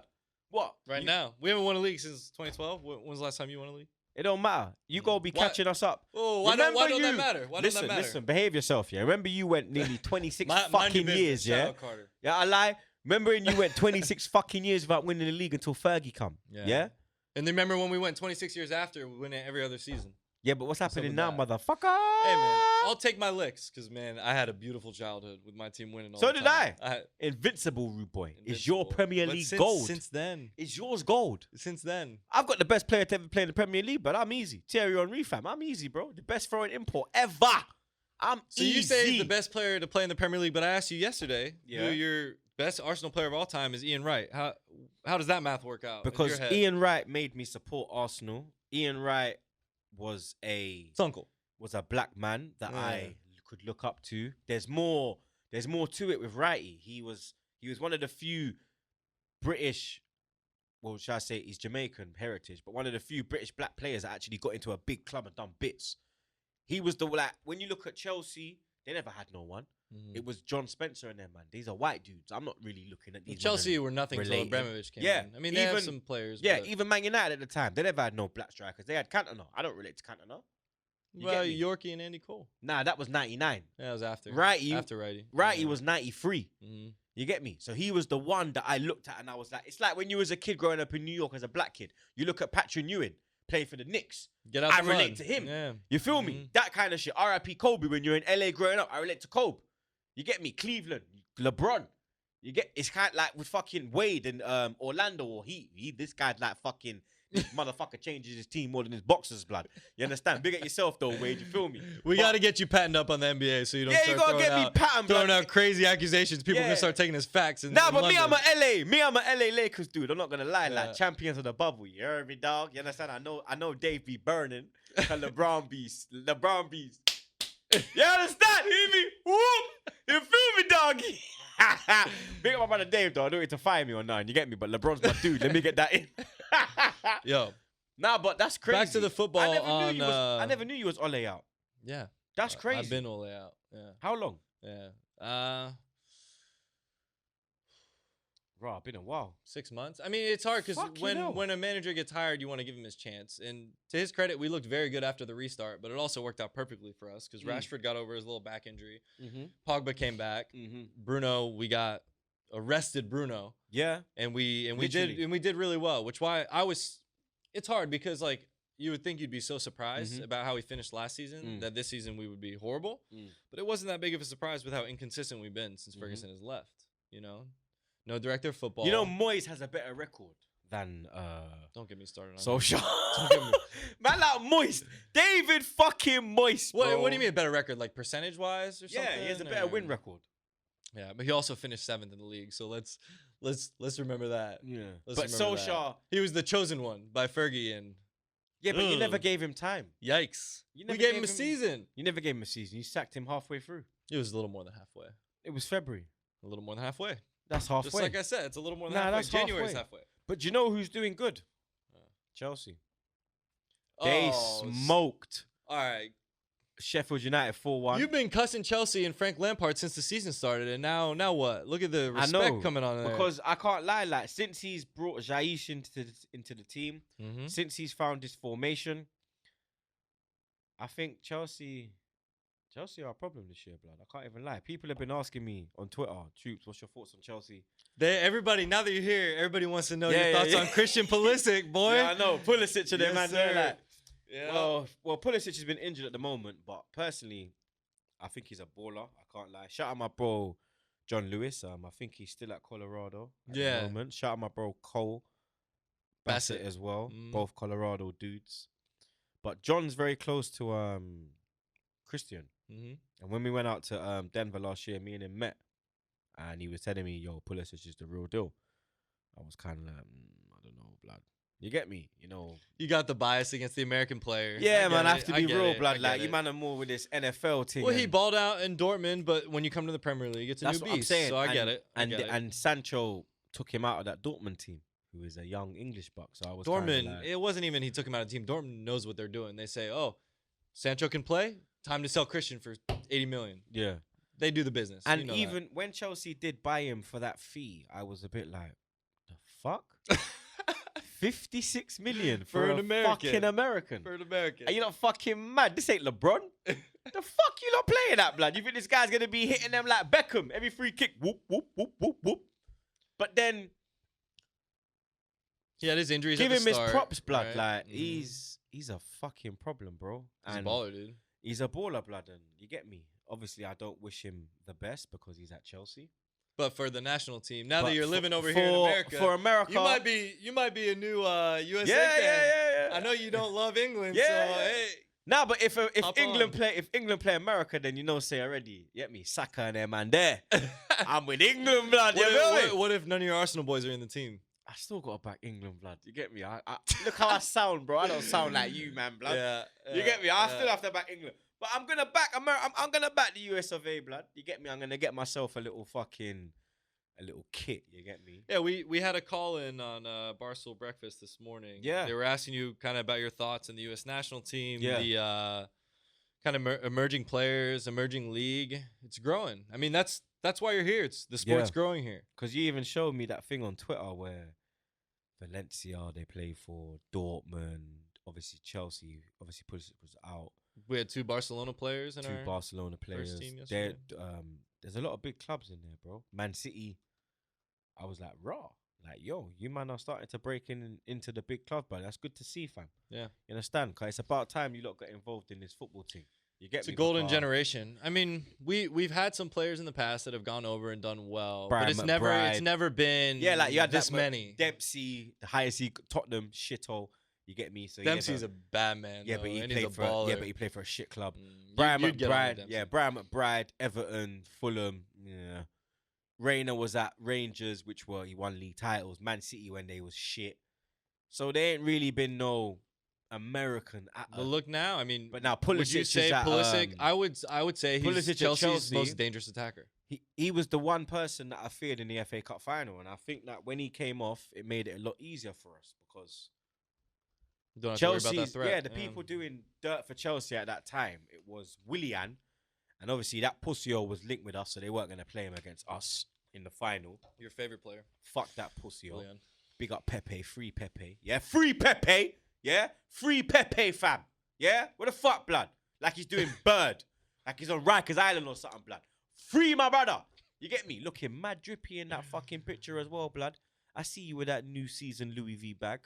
What? Right now. We haven't won a league since 2012. When's the last time you won a league? It don't matter. You gotta be catching us up. Oh, why don't that matter? Why don't that matter? Listen, behave yourself, yeah. Remember you went nearly 26 fucking years, Shout yeah? out Carter. Yeah, I lie. Remember when you went 26 fucking years without winning the league until Fergie come? Yeah? And then remember when we went 26 years after, we win it every other season. Yeah, but what's happening now, with motherfucker? Hey, man, I'll take my licks because, man, I had a beautiful childhood with my team winning all So the did time. Invincible, Rudebwoi. It's your Invincible. Premier But League gold. Since then. It's yours gold. Since then. I've got the best player to ever play in the Premier League, but I'm easy. Thierry Henry, fam. I'm easy, bro. The best throwing import ever. I'm So easy. you say he's the best player to play in the Premier League, but I asked you yesterday Yeah. who your best Arsenal player of all time is Ian Wright. How does that math work out? in Because your head? Ian Wright made me support Arsenal. Ian Wright was a uncle. black man that I could look up to. There's more to it with Wrighty. He was one of the few British, well, should I say he's Jamaican heritage, but one of the few British black players that actually got into a big club and done bits. He was when you look at Chelsea, they never had no one. It was John Spencer and them, man. These are white dudes. I'm not really looking at these. Chelsea were nothing until related. Abramovich came Yeah, in. I mean, they have some players. Yeah, but even Man United at the time, they never had no black strikers. They had Cantona. I don't relate to Cantona. well, Yorkie and Andy Cole. Nah, that was 99. Yeah, it was after. Righty. After Righty. Righty was 93. Mm-hmm. You get me? So he was the one that I looked at and I was like, it's like when you was a kid growing up in New York as a black kid. You look at Patrick Ewing playing for the Knicks. Get out I the relate mud. to him. Yeah. You feel me? That kind of shit. R.I.P. Kobe when you're in LA growing up. I relate to Kobe. You get me? Cleveland, LeBron. It's kind of like with fucking Wade and Orlando or this guy's like fucking this motherfucker changes his team more than his boxers, blood. You understand? Big at yourself though, Wade. You feel me? We got to get you patented up on the NBA so you don't Yeah, start you gotta throwing get me out, patterned, throwing blood. out crazy accusations. People Yeah. can start taking as facts. In Nah, but London. I'm a LA Lakers dude. I'm not gonna lie, like champions of the bubble. You heard me, dog. You understand? I know Dave be burning, and LeBron be. You understand? You me? Whoop! You feel me, doggy? Big up my brother Dave, though. I don't need to fire me or nothing. You get me? But LeBron's my dude. Let me get that in. Yo, Nah, but that's crazy. back to the football. I never knew you was Ole out. Yeah, That's crazy. I've been Ole out. Yeah, How long? yeah. Bro, been a while. 6 months. I mean, it's hard because Fucking hell. when a manager gets hired, you want to give him his chance. And to his credit, we looked very good after the restart, but it also worked out perfectly for us because Rashford got over his little back injury. Mm-hmm. Pogba came back. Mm-hmm. Bruno, we got arrested Bruno, Yeah. and we Literally. did really well. Which why I was. It's hard because like you would think you'd be so surprised about how we finished last season that this season we would be horrible, but it wasn't that big of a surprise with how inconsistent we've been since Ferguson has left. You know. No director of football. You know, Moyes has a better record than Don't get me started on Solskjaer. Don't get me- Man, like Moist. David fucking Moist, bro. What do you mean a better record? Like percentage wise or something? Yeah, he has a better or- win record. Yeah, but he also finished 7th in the league. So let's remember that. Yeah. Let's But remember that. Solskjaer. He was the chosen one by Fergie, and Yeah, but you Ugh. never gave him time. yikes. You We never gave him gave a him- season. You never gave him a season. You sacked him halfway through. It was a little more than halfway. It was February. A little more than halfway. That's halfway. Just like I said, it's a little more than Nah, halfway. that's January's halfway. halfway. But you know who's doing good? Chelsea. They smoked All right. Sheffield United 4-1. You've been cussing Chelsea and Frank Lampard since the season started, and now what? Look at the I respect know, coming on there. because I can't lie, like since he's brought Jaish into the team, Mhm. since he's found his formation, I think Chelsea are a problem this year, blood. I can't even lie. People have been asking me on Twitter, Troopz, what's your thoughts on Chelsea? Everybody, now that you're here, everybody wants to know Yeah, your yeah, thoughts yeah. on Christian Pulisic, boy. Yeah, I know. Pulisic and them, Yes, man. sir. They're like, Yeah. well, Pulisic has been injured at the moment, but personally, I think he's a baller. I can't lie. Shout out my bro, John Lewis. I think he's still at Colorado at Yeah. the moment. Shout out my bro, Cole Bassett as well. Mm. Both Colorado dudes. But John's very close to Christian. Mm-hmm. And when we went out to Denver last year, me and him met. And he was telling me, yo, Pulisic is the real deal. I was kind of like, I don't know, blood. You get me? You know. You got the bias against the American player. Yeah, man, I have it, to I be get real, it, I blood. get Like, it. you man are more with this NFL thing. Well, he and balled out in Dortmund, but when you come to the Premier League, it's a that's new what I'm beast. saying. So I get it. I And get it. and Sancho took him out of that Dortmund team, who is a young English buck. So I was kinda Dortmund, like, it wasn't even he took him out of the team. Dortmund knows what they're doing. They say, "Oh, Sancho can play. Time to sell Christian for 80 million." yeah. They do the business. And you know even when Chelsea did buy him for that fee, I was a bit like, the fuck? that. 56 million For for an a American. fucking American. For an American. Are you not fucking mad? This ain't LeBron. The fuck you not playing that, blood? You think this guy's gonna be hitting them like Beckham every free kick? Whoop, whoop, whoop, whoop, whoop. But then He had his injuries give at him the his start, props, blood. right? Like Mhm. he's a fucking problem, bro. He's a And baller, dude. he's a baller, blood, and you get me. Obviously, I don't wish him the best because he's at Chelsea. But for the national team, now But that you're for- living over here in America, for America, you might be a new USA yeah, fan. yeah. I know you don't love England, Yeah, so yeah. hey, Nah, but if Hop England on. play America, then you know say already. Get me, Saka and them man there. I'm with England, blood. You feel me? what if none of your Arsenal boys are in the team? I still got to back England, blood. You get me? I look how I sound, bro. I don't sound like you, man, blood. Yeah, You get me? I yeah. still have to back England, but I'm gonna back America. I'm gonna back the US of A, blood. You get me? I'm gonna get myself a little kit. You get me? Yeah, we had a call in on Barstool Breakfast this morning. Yeah. They were asking you kind of about your thoughts in the U.S. national team, Yeah. the kind of emerging players, emerging league. It's growing. I mean, that's why you're here. It's the sport's Yeah. growing here. Because you even showed me that thing on Twitter where Valencia they play for Dortmund, obviously Chelsea, obviously Pulisic was out. We had two Barcelona players in Two our Barcelona players. team There, yesterday. there's a lot of big clubs in there, bro. Man City. I was like, raw. Like, yo, you man are starting to break into the big club, but that's good to see, fam. Yeah. You understand? Because it's about time you lot got involved in this football team. You get It's me? a golden Because generation. I mean, we've had some players in the past that have gone over and done well, Brian but it's McBride. never been Yeah, like you had this that many. Dempsey, the highest Tottenham, shithole. You get me? So Dempsey's a bad man. yeah, though, but he and he's played a for baller. but he played for a shit club. Brian Brian McBride, Dempsey. Brian McBride, Everton, Fulham, yeah. Rayner was at Rangers, he won league titles. Man City when they was shit. So they ain't really been no American. But look now, I mean, But now would you Pulisic say is at, Pulisic? I would say he's Pulisic at Chelsea's Chelsea. most dangerous attacker. he was the one person that I feared in the FA Cup final, and I think that when he came off, it made it a lot easier for us because You don't have to worry Chelsea, about that threat. yeah, the people doing dirt for Chelsea at that time, it was Willian, and obviously that pussyo was linked with us, so they weren't going to play him against us in the final. Your favorite player, Fuck that pussyo. Willian. Big up Pepe, free Pepe. Yeah, free Pepe. Yeah, free Pepe, fam. Yeah, what the fuck, blood? Like he's doing bird. Like he's on Rikers Island or something, blood. Free my brother. You get me? Looking mad drippy in that fucking picture as well, blood. I see you with that new season Louis V bag.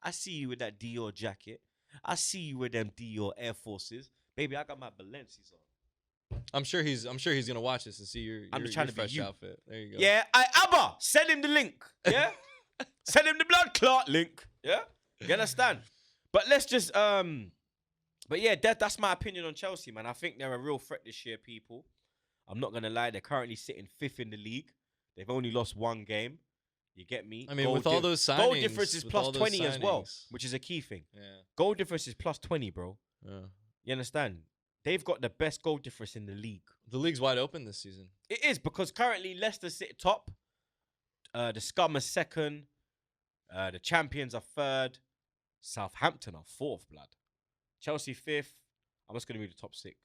I see you with that Dior jacket. I see you with them Dior Air Forces. Baby, I got my Balenci's on. I'm sure he's gonna watch this and see your I'm just trying to be fresh you. outfit. There you go. Yeah, Abba, send him the link. Yeah? Send him the blood clot link. Yeah? You understand? But let's just but yeah, that's my opinion on Chelsea, man. I think they're a real threat this year, people. I'm not gonna lie, they're currently sitting 5th in the league. They've only lost one game. You get me? I mean, Goal with all those signings, goal difference is with plus all those 20 as well, signings. which is a key thing. Yeah. Goal difference is plus 20, bro. Yeah. You understand? They've got the best goal difference in the league. The league's wide open this season. It is because currently Leicester sit top, the Scum are second, the Champions are third, Southampton are fourth, blood. Chelsea fifth. I'm just gonna read the top six.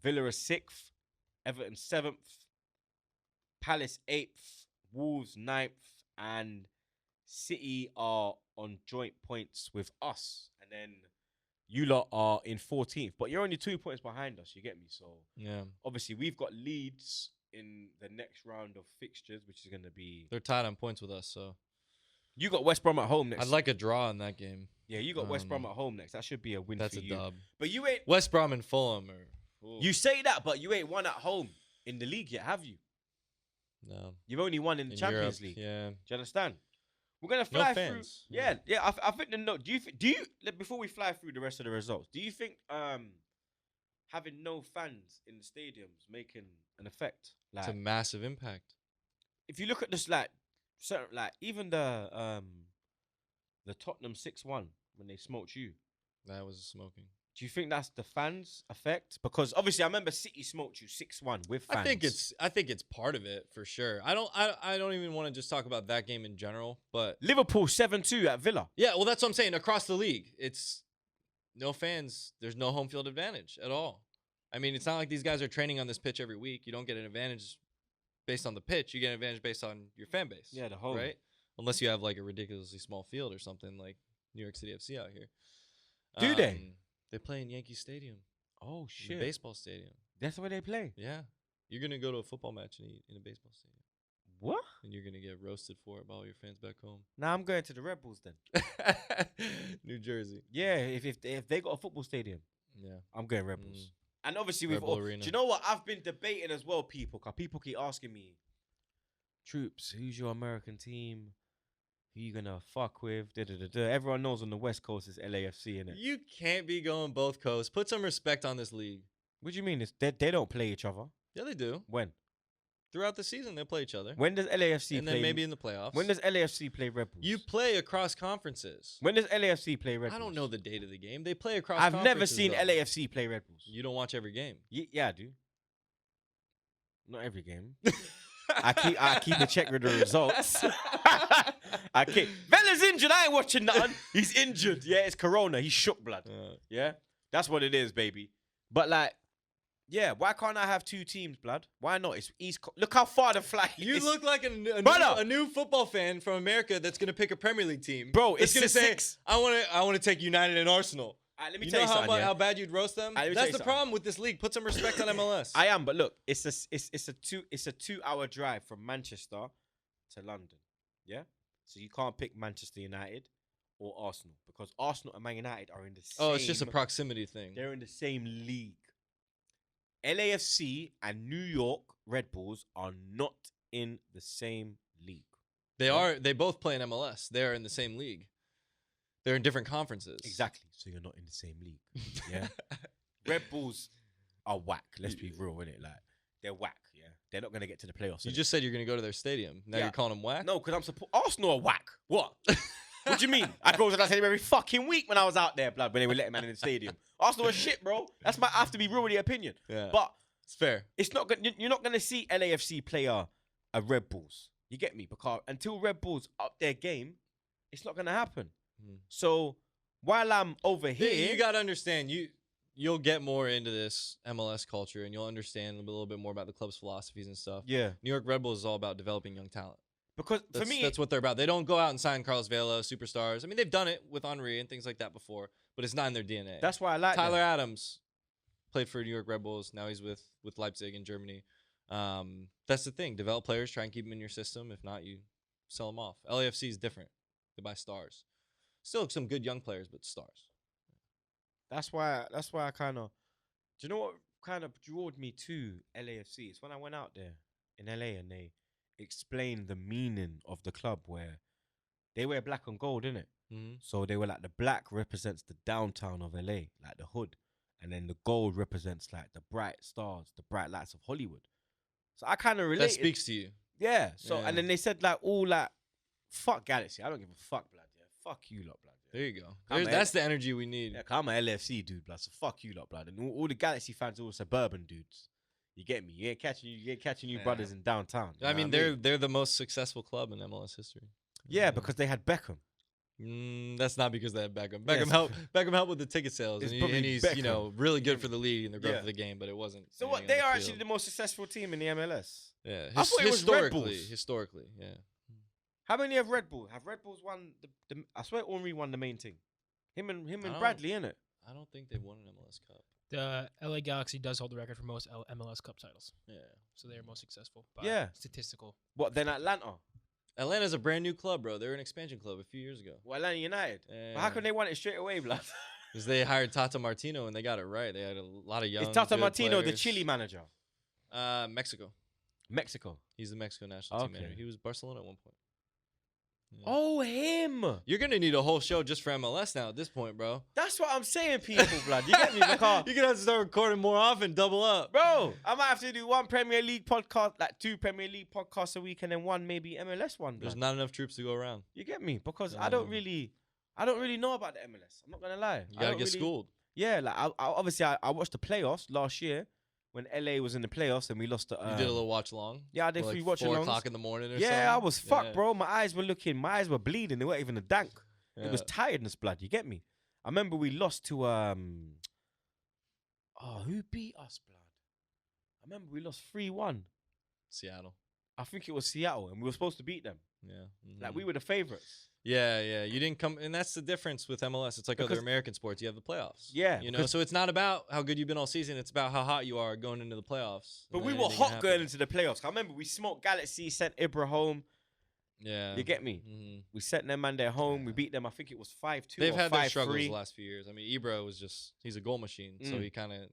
Villa is sixth, Everton seventh, Palace eighth, Wolves ninth, and City are on joint points with us, and then you lot are in 14th, but you're only 2 points behind us. You get me? So Yeah. obviously we've got Leeds in the next round of fixtures, which is going to be. They're tied on points with us, so You got West Brom at home next. I'd like a draw in that game. Yeah, you got West Brom at home next. That should be a win That's for a you. dub. But you ain't. West Brom and Fulham are. Ooh, You say that, but you ain't won at home in the league yet, have you? no. You've only won in the In Champions Europe, League. yeah. Do you understand? We're gonna No fly through. fans. Yeah, yeah. I think the note. Do you before we fly through the rest of the results? Do you think having no fans in the stadiums making an effect? Like, It's a massive impact. if you look at this, like, certain, like even the Tottenham 6-1 when they smoked you. That was smoking. Do you think that's the fans' effect? Because obviously, I remember City smoked you 6-1 with fans. I think it's part of it for sure. I don't even want to just talk about that game in general, but Liverpool 7-2 at Villa. yeah, well, that's what I'm saying. Across the league, it's no fans. There's no home field advantage at all. I mean, it's not like these guys are training on this pitch every week. You don't get an advantage based on the pitch. You get an advantage based on your fan base. Yeah, the whole right. Unless you have like a ridiculously small field or something like New York City FC out here. Do they? They play in Yankee Stadium. Oh In shit! the baseball stadium. That's where they play. Yeah. You're going to go to a football match in a baseball stadium. What? And you're going to get roasted for it by all your fans back home. Now I'm going to the Red Bulls then. New Jersey. Yeah, if they got a football stadium, Yeah. I'm going Red Bulls. And obviously Red with Bull all, do Arena. you know what? I've been debating as well, people, because people keep asking me, Troopz, who's your American team? Who you gonna fuck with? Da, da, da, da. Everyone knows on the West Coast is LAFC, innit? You can't be going both coasts. Put some respect on this league. What do you mean? They don't play each other. Yeah, they do. When? Throughout the season, they play each other. When does LAFC And play? then maybe in the playoffs. When does LAFC play Red Bulls? You play across conferences. When does LAFC play Red Bulls? I don't know the date of the game. They play across I've never conferences, seen though. LAFC play Red Bulls. You don't watch every game. Yeah, I do. Not every game. I keep a check with the results. I keep. Vella's injured. I ain't watching nothing. He's injured. Yeah, it's Corona. He's shook blood. Yeah, that's what it is, baby. But like, yeah, why can't I have two teams, blood? Why not? It's East. Look how far the flight. You is. look like Brother! a new football fan from America that's gonna pick a Premier League team. Bro, It's it's gonna the say, six. I want to take United and Arsenal. Alright, let me You tell know you how, something. Yeah? how bad you'd roast them? Alright, let me tell That's you the something. problem with this league. Put some respect on MLS. I am, but look, it's a 2-hour drive from Manchester to London. Yeah, so you can't pick Manchester United or Arsenal because Arsenal and Man United are in the same. Oh, it's just a proximity thing. They're in the same league. LAFC and New York Red Bulls are not in the same league. They are. They both play in MLS. They're in the same league. They're in different conferences. Exactly. So you're not in the same league. Yeah. Red Bulls are whack. Let's be real, innit? Like they're whack. Yeah. They're not gonna get to the playoffs. You innit? just said you're going to go to their stadium. Now Yeah. you're calling them whack? No, because Arsenal are whack. What? What do you mean? I go to that stadium every fucking week when I was out there, blood, when they were letting man in the stadium. Arsenal are shit, bro. I have to be real with the opinion. Yeah. But It's fair. it's not gonna. You're not gonna see LAFC play a Red Bulls. You get me? Because until Red Bulls up their game, it's not gonna happen. So while I'm over here, You got to understand, you'll get more into this MLS culture and you'll understand a little bit more about the club's philosophies and stuff. yeah, New York Red Bulls is all about developing young talent. because That's, for me, that's what they're about. They don't go out and sign Carlos Vela, superstars. I mean, they've done it with Henry and things like that before, but it's not in their DNA. that's why I like Tyler them. Adams played for New York Red Bulls. Now he's with Leipzig in Germany. That's the thing. Develop players, try and keep them in your system. If not, you sell them off. LAFC is different. They buy stars. Still some good young players, but stars. That's why I kind of. Do you know what kind of drew me to LAFC? It's when I went out there in LA and they explained the meaning of the club, where they wear black and gold, innit? Mm-hmm. So they were like the black represents the downtown of LA, like the hood, and then the gold represents like the bright stars, the bright lights of Hollywood. So I kind of related. That speaks to you. Yeah. So Yeah. and then they said like all like, fuck Galaxy. I don't give a fuck, blood. Yeah. Fuck you lot, blood. There you go. I'm That's the energy we need. Yeah, 'cause I'm a LFC dude, blood. So fuck you lot, blood. And all the Galaxy fans are all suburban dudes. You get me? You ain't catching you Yeah. brothers in downtown. You I know mean, what they're the most successful club in MLS history. Yeah, because they had Beckham. That's not because they have Beckham. Yes. Beckham helped with the ticket sales, It's and probably he's Beckham. really good for the league and the growth Yeah. of the game. But it wasn't. So what? anything They on are the actually field. the most successful team in the MLS. Yeah. I thought it was Red Historically, yeah. How many have Red Bull? Have Red Bulls won the I swear Henry won the main thing. Him and don't- Bradley, innit? I don't think they've won an MLS Cup. The LA Galaxy does hold the record for most MLS Cup titles, Yeah. so they are most successful. By Yeah. statistical. What, then Atlanta? Atlanta's a brand new club, bro. They were an expansion club a few years ago. Well, Atlanta United. Yeah. But how come they won it straight away, blood? Because they hired Tata Martino and they got it right. They had a lot of young. Is Tata good Martino the players. Chile manager? Mexico. Mexico. He's the Mexico national team Okay. manager. He was Barcelona at one point. Yeah. Oh, him. You're gonna need a whole show just for MLS now at this point, bro. That's what I'm saying, people, blood. You get me? Because, You're gonna have to start recording more often, double up. bro, I might have to do one Premier League podcast, like 2 Premier League podcasts a week, and then one maybe MLS one. There's blood. not enough troops to go around. You get me? Because I don't really know about the MLS. I'm not gonna lie. You I gotta don't get really- schooled. Yeah, like I watched the playoffs last year when LA was in the playoffs and we lost. You did a little watch along. Yeah, I did Like 3 watch 4 alongs. o'clock in the morning or something. Yeah, I was fucked, Yeah. bro. My eyes were bleeding. They weren't even a dank. It was Yeah. tiredness, blood. You get me? I remember we lost to who beat us, blood? I remember we lost 3-1. Seattle. I think it was Seattle, and we were supposed to beat them. Yeah. Like Mhm. we were the favorites. Yeah. You didn't come, and that's the difference with MLS. It's like Because- other American sports. You have the playoffs. Yeah, You know, because- so it's not about how good you've been all season. It's about how hot you are going into the playoffs. But and we then were anything can hot happen. going into the playoffs. I remember we smoked Galaxy, sent Ibra home. Yeah. You get me? Mhm. We sent them and their home. We Yeah. beat them. I think it was 5-2. They've or had 5-3. their struggles the last few years. I mean, Ibra was he's a goal machine, so Mm. he kind of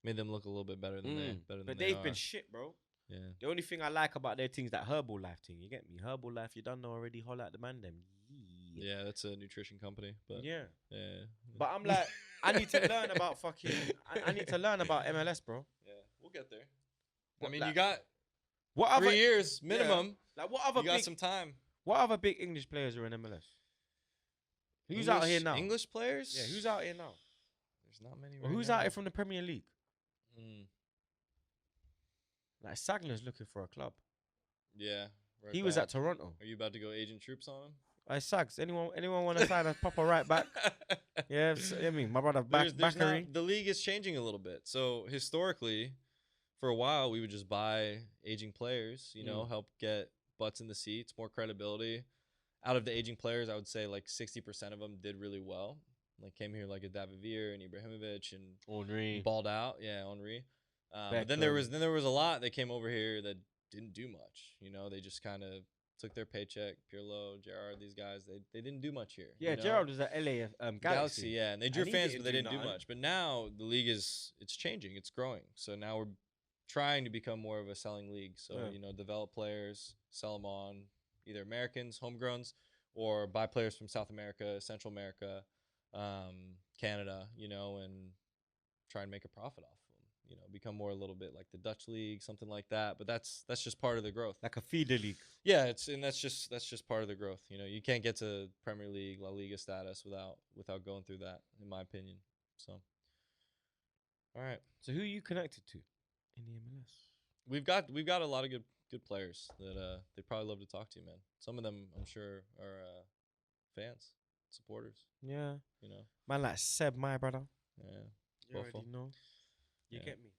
made them look a little bit better than But they they've are. been shit, bro. Yeah. The only thing I like about their things that Herbalife thing. You get me? Herbalife, you don't know already. Holla at the man them. Yeah, that's a nutrition company, but Yeah. yeah. But I'm like, I need to learn about fucking. I need to learn about MLS, bro. Yeah, we'll get there. I What, mean, like- you got What other 3 years minimum. like what other You got big some time. what other big English players are in MLS? Who's out here now? English players? Yeah, who's out here now? There's not many. Or Right who's now. out here from the Premier League? Mm, Like Sagner's looking for a club. yeah. Right He was back. at Toronto. Are you about to go agent Troopz on him? Hey, Sags, anyone want to sign a proper right back? Yeah, I mean, my brother There's not- Backery. the league is changing a little bit. So historically, for a while, we would just buy aging players. You know, help get butts in the seats, more credibility. Out of the aging players, I would say like 60% of them did really well. Like came here like a David Veer and Ibrahimovic and Henry. balled out. Yeah, Henri. But then there was a lot that came over here that didn't do much. You know, they just kind of took their paycheck. Pirlo, Gerrard, these guys, they didn't do much here. Yeah, you know? Gerrard was at LA Galaxy. Yeah, and they drew And he fans, didn't but they do didn't do nothing. much. But now the league it's changing, it's growing. So now we're trying to become more of a selling league. So Yeah. you know, develop players, sell them on either Americans, homegrowns, or buy players from South America, Central America, Canada. You know, and try and make a profit off them. You know, become more a little bit like the Dutch league, something like that. But that's just part of the growth. Like a feeder league. Yeah, that's just part of the growth. You know, you can't get to Premier League, La Liga status without going through that, in my opinion. So, all right, So who are you connected to in the MLS? we've got a lot of good players that they probably love to talk to, man. Some of them, I'm sure, are fans, supporters. Yeah. You know, Man like Seb, my brother. yeah. You already Buffalo. know. You Yeah. get me?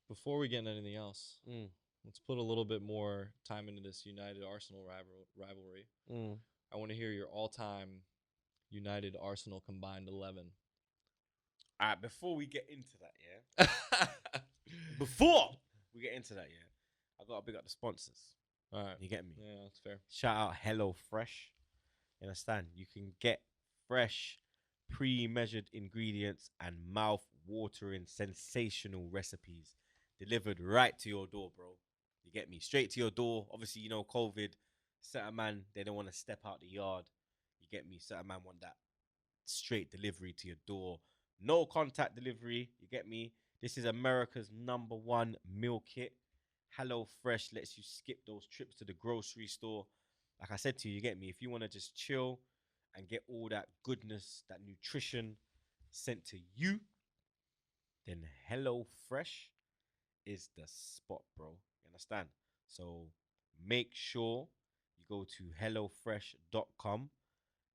Before we get into anything else, Mm. let's put a little bit more time into this United Arsenal rivalry. Mm. I want to hear your all-time United Arsenal combined 11. All right, before we get into that, yeah? Before we get into that, yeah? I got to big up the sponsors. All right. You get me? Yeah, that's fair. Shout out Hello Fresh. You understand? You can get fresh, pre-measured ingredients and mouth-watering, sensational recipes delivered right to your door, bro. You get me? Straight to your door. Obviously, you know, COVID. Certain man, they don't want to step out the yard. You get me? Certain man want that straight delivery to your door. No contact delivery. You get me? This is America's #1 meal kit. Hello Fresh lets you skip those trips to the grocery store. Like I said to you, you get me? If you want to just chill and get all that goodness, that nutrition sent to you, then Hello Fresh is the spot, bro. You understand? So make sure you go to hellofresh.com.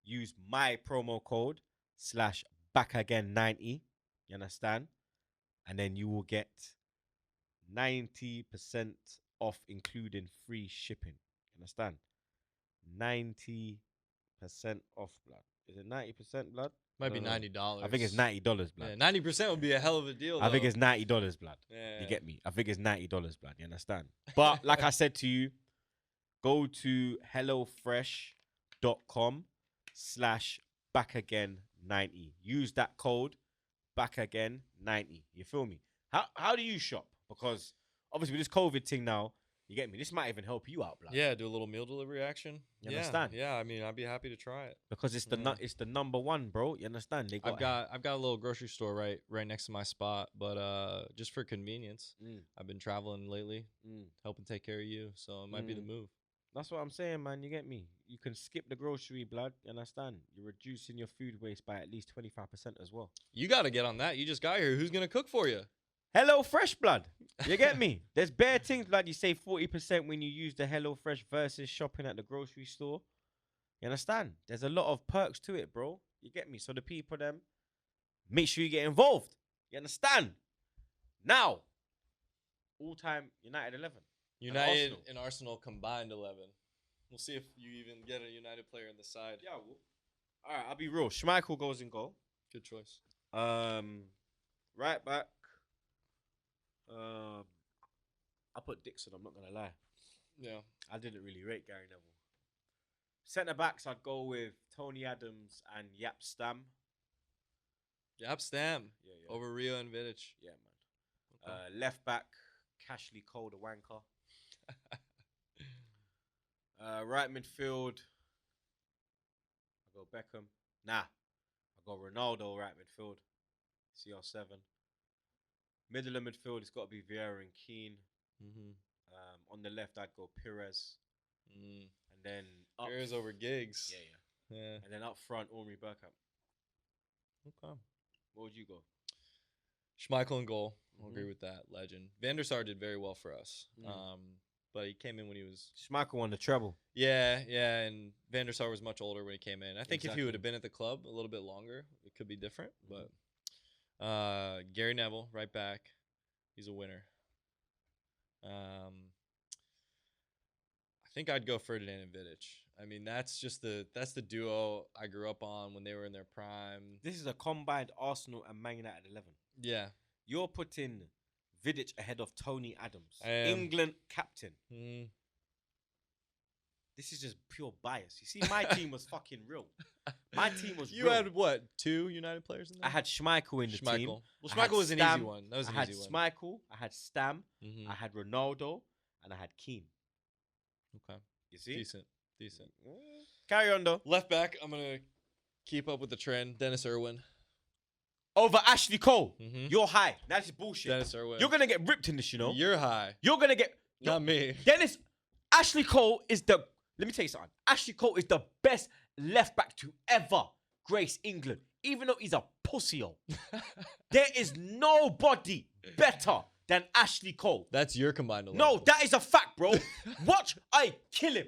Use my promo code /backagain90. You understand? And then you will get 90% off, including free shipping. You understand? 90% off, blood. Is it 90%, blood? Might be No, no. $90. I think it's $90, blood. Yeah, 90% would be a hell of a deal. I think though. it's $90, blood. Yeah. You get me? I think it's $90, blood. You understand? But like I said to you, go to hellofresh.com /backagain90. Use that code backagain90. You feel me? How do you shop? Because obviously with this COVID thing now, you get me? This might even help you out, blood. Yeah, do a little meal delivery action. You yeah, understand? Yeah, I mean, I'd be happy to try it. Because it's the Yeah. it's the #1, bro. You understand? They I've got a little grocery store right next to my spot, but just for convenience, Mm, I've been traveling lately, mm. helping take care of you, so it might be the move. That's what I'm saying, man. You get me? You can skip the grocery, blood. You understand? You're reducing your food waste by at least 25% as well. You got to get on that. You just got here. Who's gonna cook for you? Hello Fresh, blood. You get me? There's bare things, blood. You save 40% when you use the Hello Fresh versus shopping at the grocery store. You understand? There's a lot of perks to it, bro. You get me? So the people, them, make sure you get involved. You understand? Now, all-time United 11. United Arsenal. and Arsenal combined 11. We'll see if you even get a United player in the side. Yeah, well. All right, I'll be real. Schmeichel goes in goal. Good choice. Right back. I put Dixon, I'm not going to lie. Yeah. I didn't really rate Gary Neville. Centre backs, I'd go with Tony Adams and Yap Stam. Yep, Stam. Yeah. Over Rio and Vidic. Yeah, man. Left back, Cashley Cole, the wanker. Right midfield, I go Beckham. Nah, I go Ronaldo, right midfield. CR7. Middle of midfield, it's got to be Vieira and Keane. On the left, I'd go Pires. And then up. Pires over Giggs. Yeah. Yeah. And then up front, Omri Bergkamp. Okay. What would you go? Schmeichel in goal. I'll agree with that. Legend. Van der Sar did very well for us. But he came in when he was... Schmeichel won the treble. Yeah. And Van der Sar was much older when he came in. I think if he Exactly. would have been at the club a little bit longer, it could be different. But Gary Neville, right back. He's a winner. I think I'd go Ferdinand and Vidic. I mean, that's the duo I grew up on when they were in their prime. This is a combined Arsenal and Man United 11. Yeah. You're putting Vidic ahead of Tony Adams. I am. England captain. This is just pure bias. You see, my team was fucking real. My team was You real. had what? 2 United players in there? I had Schmeichel in the team. Well, I had Schmeichel was an Stam, easy one. That was an I had easy one. Schmeichel, I had Stam, Mhm. I had Ronaldo, and I had Keane. Okay. You see? Decent. Carry on, though. Left back, I'm going to keep up with the trend. Dennis Irwin. Over Ashley Cole. Mhm. You're high. That's bullshit. Dennis Irwin. You're going to get ripped in this, you know? You're high. You're going to get... Not me. Dennis, Ashley Cole is the... Let me tell you something. Ashley Cole is the best left back to ever grace England. Even though he's a pussy, yo. There is nobody better than Ashley Cole. That's your combined 11. No, that is a fact, bro. Watch I kill him.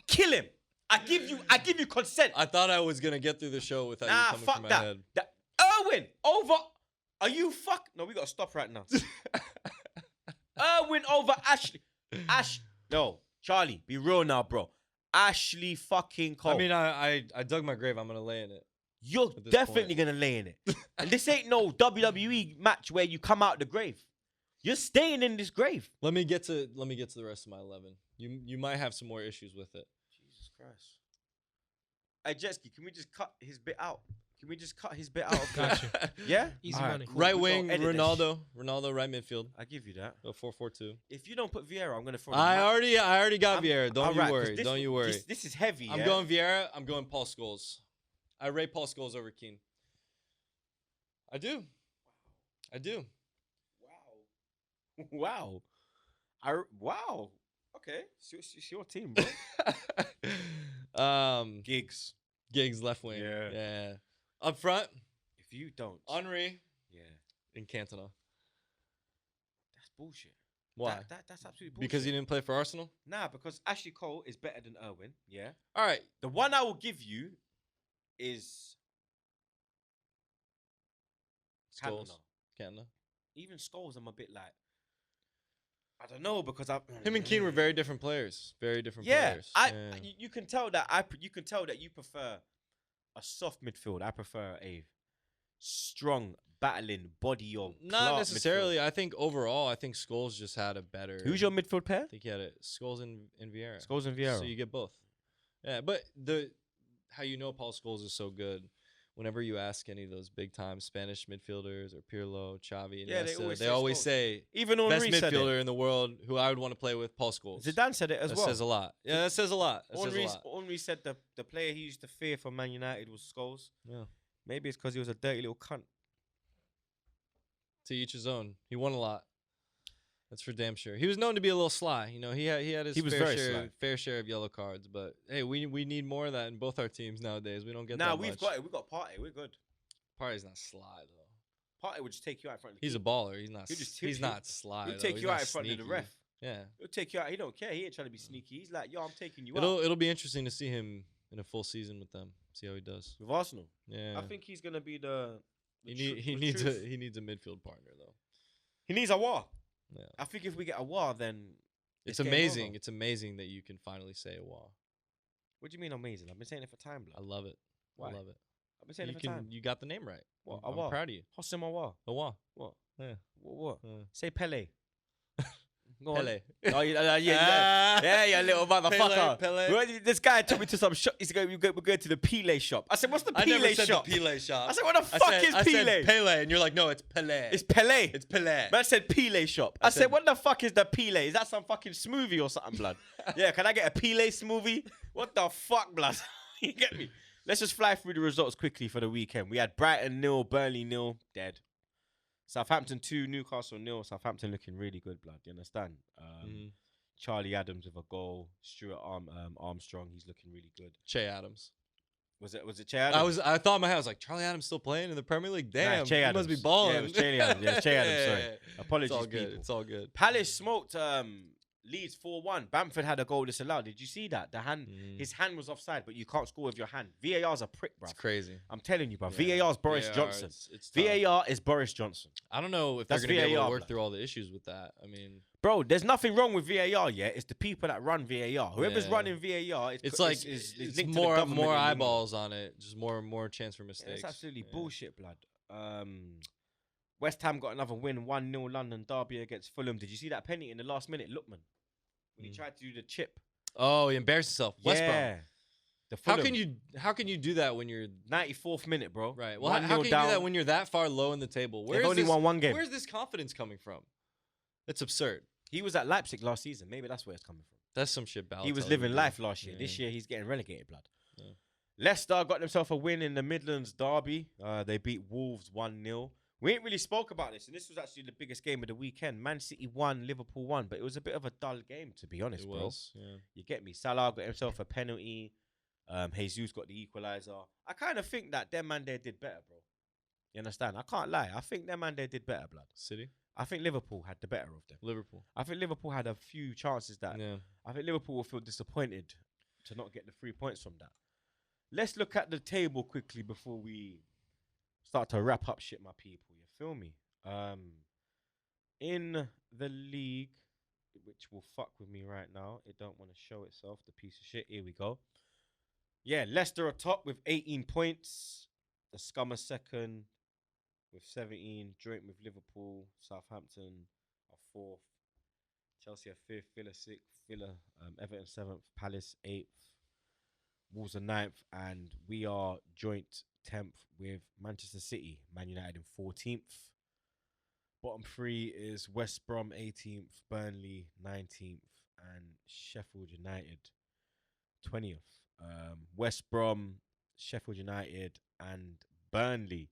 Kill him. I give you consent. I thought I was going to get through the show without you coming fuck from my that. head. Irwin over... Are you fuck... No, we got to stop right now. Irwin over Ashley. No, Charlie, be real now, bro. Ashley fucking Cole. I mean, I dug my grave. I'm going to lay in it. You're at this definitely going to lay in it. And this ain't no WWE match where you come out the grave. You're staying in this grave. Let me get to the rest of my 11. You might have some more issues with it. Jesus Christ. Hey, Jetski, can we just cut his bit out? Can we just cut his bit out of Gotcha. Yeah? Easy Alright, money. cool. Right We wing, gotta edit that shit. Ronaldo, right midfield. I give you that. Go 4-4-2. If you don't put Vieira, I'm going to throw I already got Vieira. Don't you alright, 'cause worry. this- Don't you worry. This is heavy, I'm yeah? going Vieira. I'm going Paul Scholes. I rate Paul Scholes over Keane. I do. Wow. Wow. Okay. It's your team, bro. Gigs. Giggs left wing. Yeah. Up front, If you don't. Henry Yeah. and Cantona. That's bullshit. Why? That's absolutely bullshit. Because he didn't play for Arsenal? Nah, because Ashley Cole is better than Irwin. Yeah. All right. The one I will give you is Scholes. Cantona. Cantona. Even Scholes, I'm a bit like, I don't know, because I. Him and Keane were very different players. Very different Yeah, players. you can tell that you can tell that you prefer a soft midfield. I prefer a strong, battling body or Not necessarily. I think overall, I think Scholes just had a better. Who's your midfield pair? I think he had it. Scholes and Vieira. Scholes and Vieira. So you get both. Yeah, but how you know Paul Scholes is so good. Whenever you ask any of those big time Spanish midfielders or Pirlo, Xavi, and Yeah, Iniesta, they they always always say say Even best Henry said it. midfielder in the world who I would want to play with, Paul Scholes. Zidane said it as that well. says a lot. Yeah, that says a lot. That says a lot. Henry said the player he used to fear for Man United was Scholes. Yeah. Maybe it's because he was a dirty little cunt. To each his own. He won a lot. That's for damn sure. He was known to be a little sly. You know, he had his He was very fair share of yellow cards. But hey, we need more of that in both our teams nowadays. We don't get Nah, that we've much. got it. We've got Partey. We're good. Partey's not sly though. Partey would just take you out in front of the He's a keeper. baller. He's not. He's not sly. He'll though. take He's you not out in front of the sneaky. ref. Yeah. He'll take you out. He don't care. He ain't trying to be sneaky. He's like, yo, I'm taking you out. It'll be interesting to see him in a full season with them. See how he does. With Arsenal. Yeah. I think he's gonna be the he needs a midfield partner though. He needs a war. Yeah. I think if we get a war, then It's game amazing. over. It's amazing that you can finally say a wall. What do you mean amazing? I've been saying it for time, I blood. love it. Why? I love it. I've been saying it for time. You got the name right. What? I'm Awa? proud of you. Hossim Awa. A wall. What? Yeah. What? Yeah. Say Pele. Go on. Pele. Oh, yeah, you little motherfucker. Pele. Well, this guy took me to some shop. He's going, we're going to the Pele shop. I said, what's the I Pele never said shop? the Pele shop. I said, what the fuck is I Pele? said Pele, and you're like, no, it's Pele. It's Pele. It's Pele. Man said Pele shop. I said, what the fuck is the Pele? Is that some fucking smoothie or something, blood? Yeah, can I get a Pele smoothie? What the fuck, blood? You get me? Let's just fly through the results quickly for the weekend. We had Brighton 0, Burnley 0, dead. Southampton 2, Newcastle 0. Southampton looking really good, blood. You understand? Charlie Adams with a goal. Stuart Armstrong, he's looking really good. Che Adams. Was it Che Adams? I thought in my head, I was like, Charlie Adams still playing in the Premier League? Damn, Che he Adams. must be balling. Yeah, it was Che Adams. Yeah, it's Che Adams, sorry. Apologies, It's all good. people. It's all good. Palace smoked Leeds 4-1. Bamford had a goal disallowed. Did you see that? His hand was offside, but you can't score with your hand. VAR's a prick, bro. It's crazy. I'm telling you, bro. Yeah. VAR's Boris VAR, Johnson. it's tough. VAR is Boris Johnson. I don't know if That's they're going to be able VAR, to work blood. through all the issues with that. I mean, Bro, there's nothing wrong with VAR yet. It's the people that run VAR. Whoever's Yeah. running VAR, it's like is it's linked to the government more in England. eyeballs on it, just more chance for Yeah, mistakes. it's absolutely Yeah. bullshit, blood. West Ham got another win, 1-0 London derby against Fulham. Did you see that penalty in the last minute, Lookman? When he tried to do the chip. Oh, he embarrassed himself. West Brom. Yeah. The How Fulham. can you do that when you're 94th minute, bro. right? Well, how can you down. do that when you're that far low in the table? They've only won one game. Where's this confidence coming from? It's absurd. He was at Leipzig last season. Maybe that's where it's coming from. That's some shit. He was Balotelli living would do. life last year. Yeah. This year, he's getting relegated, blood. Yeah. Leicester got themselves a win in the Midlands derby. They beat Wolves 1-0. We ain't really spoke about this, and this was actually the biggest game of the weekend. Man City won, Liverpool won, but it was a bit of a dull game, to be honest, It bro. was. Yeah. You get me? Salah got himself a penalty. Jesus got the equalizer. I kind of think that them man there did better, bro. You understand? I can't lie. I think them man there did better, blood. City, I think Liverpool had the better of them. Liverpool. I think Liverpool had a few chances that Yeah. I think Liverpool will feel disappointed to not get the 3 points from that. Let's look at the table quickly before we start to wrap up shit, my people. You feel me? In the league, which will fuck with me right now, it don't want to show itself, the piece of shit. Here we go. Yeah, Leicester are top with 18 points. The Scum are second with 17. Joint with Liverpool. Southampton are fourth. Chelsea are fifth. Villa sixth. Everton seventh. Palace eighth. Wolves are ninth. And we are joint 10th with Manchester City. Man United in 14th. Bottom three is West Brom 18th. Burnley 19th. And Sheffield United 20th. West Brom, Sheffield United, and Burnley,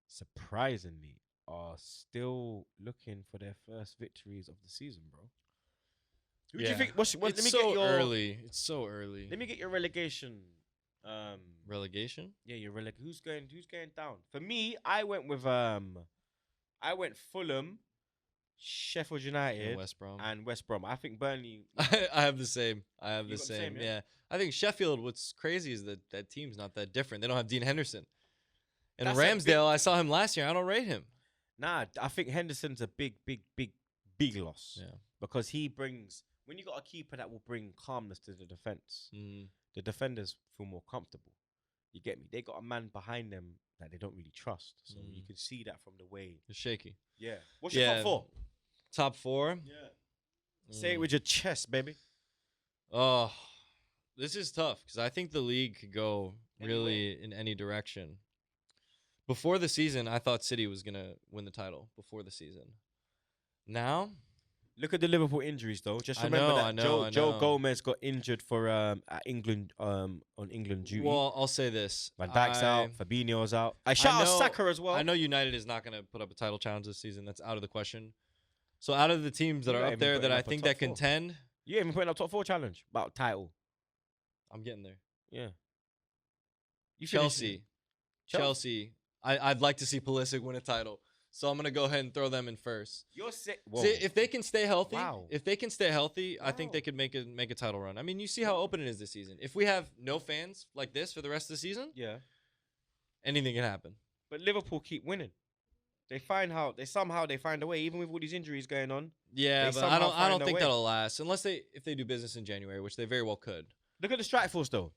surprisingly, are still looking for their first victories of the season, bro. Who do you think? Let me It's get so your early. It's so early. Let me get your relegation. Relegation? Yeah, your Who's going down? For me, I went Fulham, Sheffield United, And West Brom. and West Brom. I think Burnley. I have the same. I have You the got the same. same, yeah? Yeah. I think Sheffield, what's crazy is that that team's not that different. They don't have Dean Henderson. And That's a big- Ramsdale, I saw him last year. I don't rate him. Nah, I think Henderson's a big loss. Yeah. Because he brings, when you got a keeper that will bring calmness to the defense, Mm. the defenders feel more comfortable. You get me? They got a man behind them that they don't really trust. So you can see that from the way. It's shaky. Yeah. What's your top four? Top four? Yeah. Say it with your chest, baby. Oh, this is tough because I think the league could go really in any direction. Before the season, I thought City was going to win the title before the season. Now, Look at the Liverpool injuries, though. Just I remember know, that I know. Joe Gomez got injured for at England on England duty. well, I'll say this. Van Dijk's out. Fabinho's out. I shout out know- Saka as well. I know United is not going to put up a title challenge this season. That's out of the question. So out of the teams that You're are not up even there that putting I up a think top that four. contend, You ain't even putting up top 4 challenge about title. I'm getting there. Yeah. You Chelsea. I'd like to see Pulisic win a title. So I'm gonna go ahead and throw them in first. You're sick. See, if they can stay healthy, Wow. I think they could make a title run. I mean, you see how open it is this season. If we have no fans like this for the rest of the season, Yeah. anything can happen. But Liverpool keep winning. They find a way, even with all these injuries going on. Yeah, They but I somehow don't find a think way. that'll last unless if they do business in January, which they very well could. Look at the strike force though.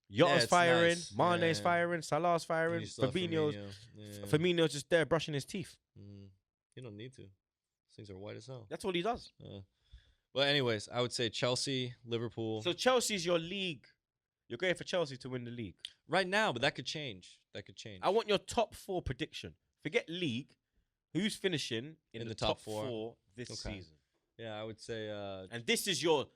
Yeah, Yotta's it's firing, nice. Mane's Yeah. firing, Salah's And firing, you still have Fabinho's Yeah. Firmino's just there brushing his teeth. You don't need to. These things are white as hell. That's all he does. But anyways, I would say Chelsea, Liverpool. So Chelsea's your league. You're going for Chelsea to win the league. Right now, but that could change. I want your top 4 prediction. Forget league. Who's finishing in the top 4 this season? Yeah, I would say. And this is your.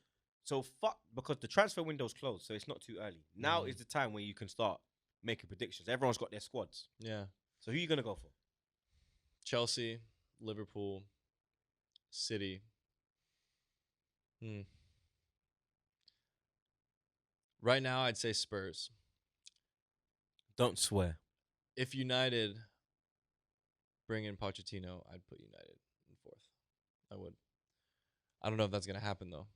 So fuck, because the transfer window's closed, so it's not too early. Now is the time where you can start making predictions. Everyone's got their squads. Yeah. So who are you gonna go for? Chelsea, Liverpool, City. Right now, I'd say Spurs. Don't swear. If United bring in Pochettino, I'd put United in 4th. I would. I don't know if that's gonna happen though.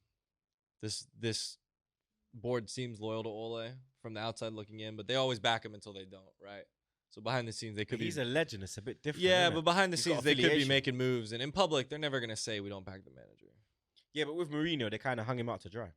This board seems loyal to Ole from the outside looking in, but they always back him until they don't, right? So behind the scenes, they could He's be. a legend. It's a bit different. Yeah, innit? but behind the He's got scenes, they could be affiliation. making moves, and in public, they're never gonna say we don't back the manager. Yeah, but with Mourinho, they kind of hung him out to dry.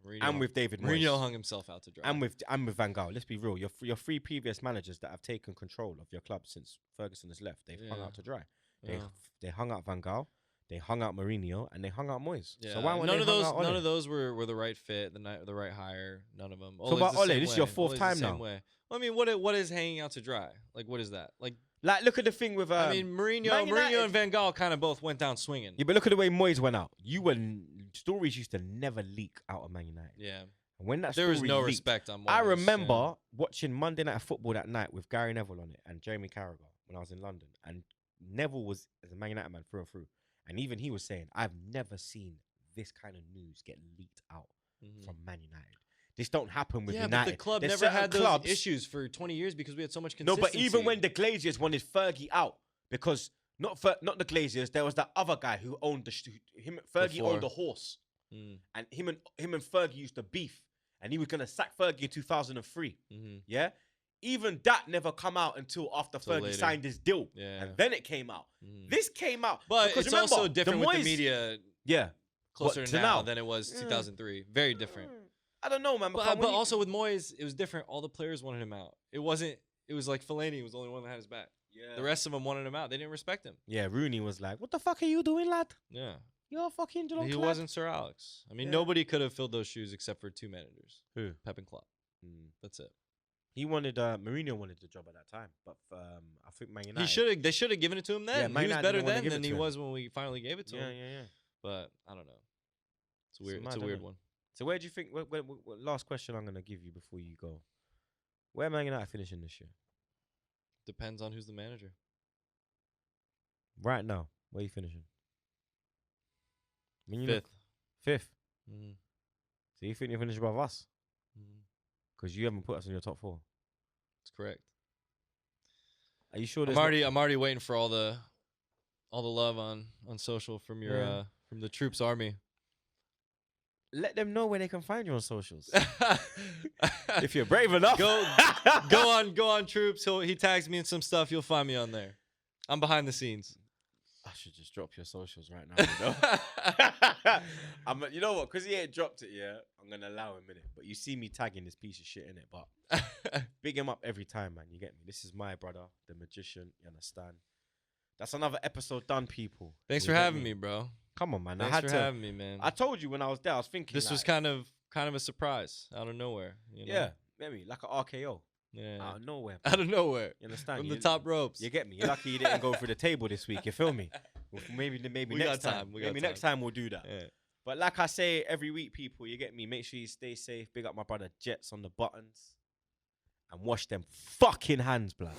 Mourinho, And with David Moyes. Mourinho hung himself out to dry. And with Van Gaal. Let's be real. Your 3 previous managers that have taken control of your club since Ferguson has left, they've hung out to dry. They hung out Van Gaal, they hung out Mourinho, and they hung out Moyes. Yeah. So why weren't none they of hung those? out Ole? None of those were the right fit, the right hire. None of them. So about Ole, this is your 4th time now. Well, I mean, what is hanging out to dry? Like, what is that? Like, look at the thing with. I mean, Mourinho and Van Gaal kind of both went down swinging. Yeah, but look at the way Moyes went out. Stories used to never leak out of Man United. Yeah. And when that There was story no leaked, respect on Moyes. I remember watching Monday Night Football that night with Gary Neville on it and Jamie Carragher when I was in London. And Neville was as a Man United man through and through. And even he was saying, I've never seen this kind of news get leaked out from Man United. This don't happen with United. But the club There's never certain had those clubs- issues for 20 years because we had so much No, consistency. but even when the Glaziers wanted Fergie out, because not the Glaziers, there was that other guy who owned Fergie Before. owned a horse. And him and Fergie used to beef. And he was going to sack Fergie in 2003. Yeah? Even that never come out until after Fergie later. signed his deal. Yeah. And then it came out. This came out. But because it's remember, also different with the Moyes- media Yeah. closer What, to to now now? than it was 2003. Very different. I don't know, man. But also with Moyes, it was different. All the players wanted him out. It was like Fellaini was the only one that had his back. Yeah. The rest of them wanted him out. They didn't respect him. Yeah, Rooney was like, what the fuck are you doing, lad? Yeah. You're fucking Geelong He Clad. wasn't Sir Alex. I mean, Yeah. nobody could have filled those shoes except for 2 managers. Who? Pep and Klopp. That's it. He wanted, Mourinho wanted the job at that time. But I think Man United. They should have given it to him then. Man He was United better didn't wanna then give it than to he him. was when we finally gave it to him. Yeah. But I don't know. It's weird. mad, It's a isn't weird it? one. So where do you think, what last question I'm going to give you before you go. Where Man United finishing this year? Depends on who's the manager. Right now, where are you finishing? I mean, you 5th. look- 5th. Mm-hmm. So you think you're finishing above us? Mm-hmm. Because you haven't put us in your top 4. That's correct. Are you sure? I'm already waiting for all the love on social from your from the Troopz army. Let them know where they can find you on socials. If you're brave enough. go on Troopz. He tags me in some stuff. You'll find me on there. I'm behind the scenes. I should just drop your socials right now. You know what? Because he ain't dropped it yet, I'm going to allow him in it. But you see me tagging this piece of shit in it. But big him up every time, man. You get me? This is my brother, the magician. You understand? That's another episode done, people. Thanks You for get having me, bro. Come on, man. Thanks for having me, man. I told you when I was there, I was thinking. This was kind of a surprise out of nowhere. You know? Yeah, maybe like an RKO. Yeah. Out of nowhere. Out of nowhere. You understand? From the top ropes. You get me? You're lucky you didn't go through the table this week. You feel me? Maybe We next got time. time. We got Maybe time. next time we'll do that. Yeah. But like I say every week, people, you get me? Make sure you stay safe. Big up my brother Jets on the buttons. And wash them fucking hands, blood.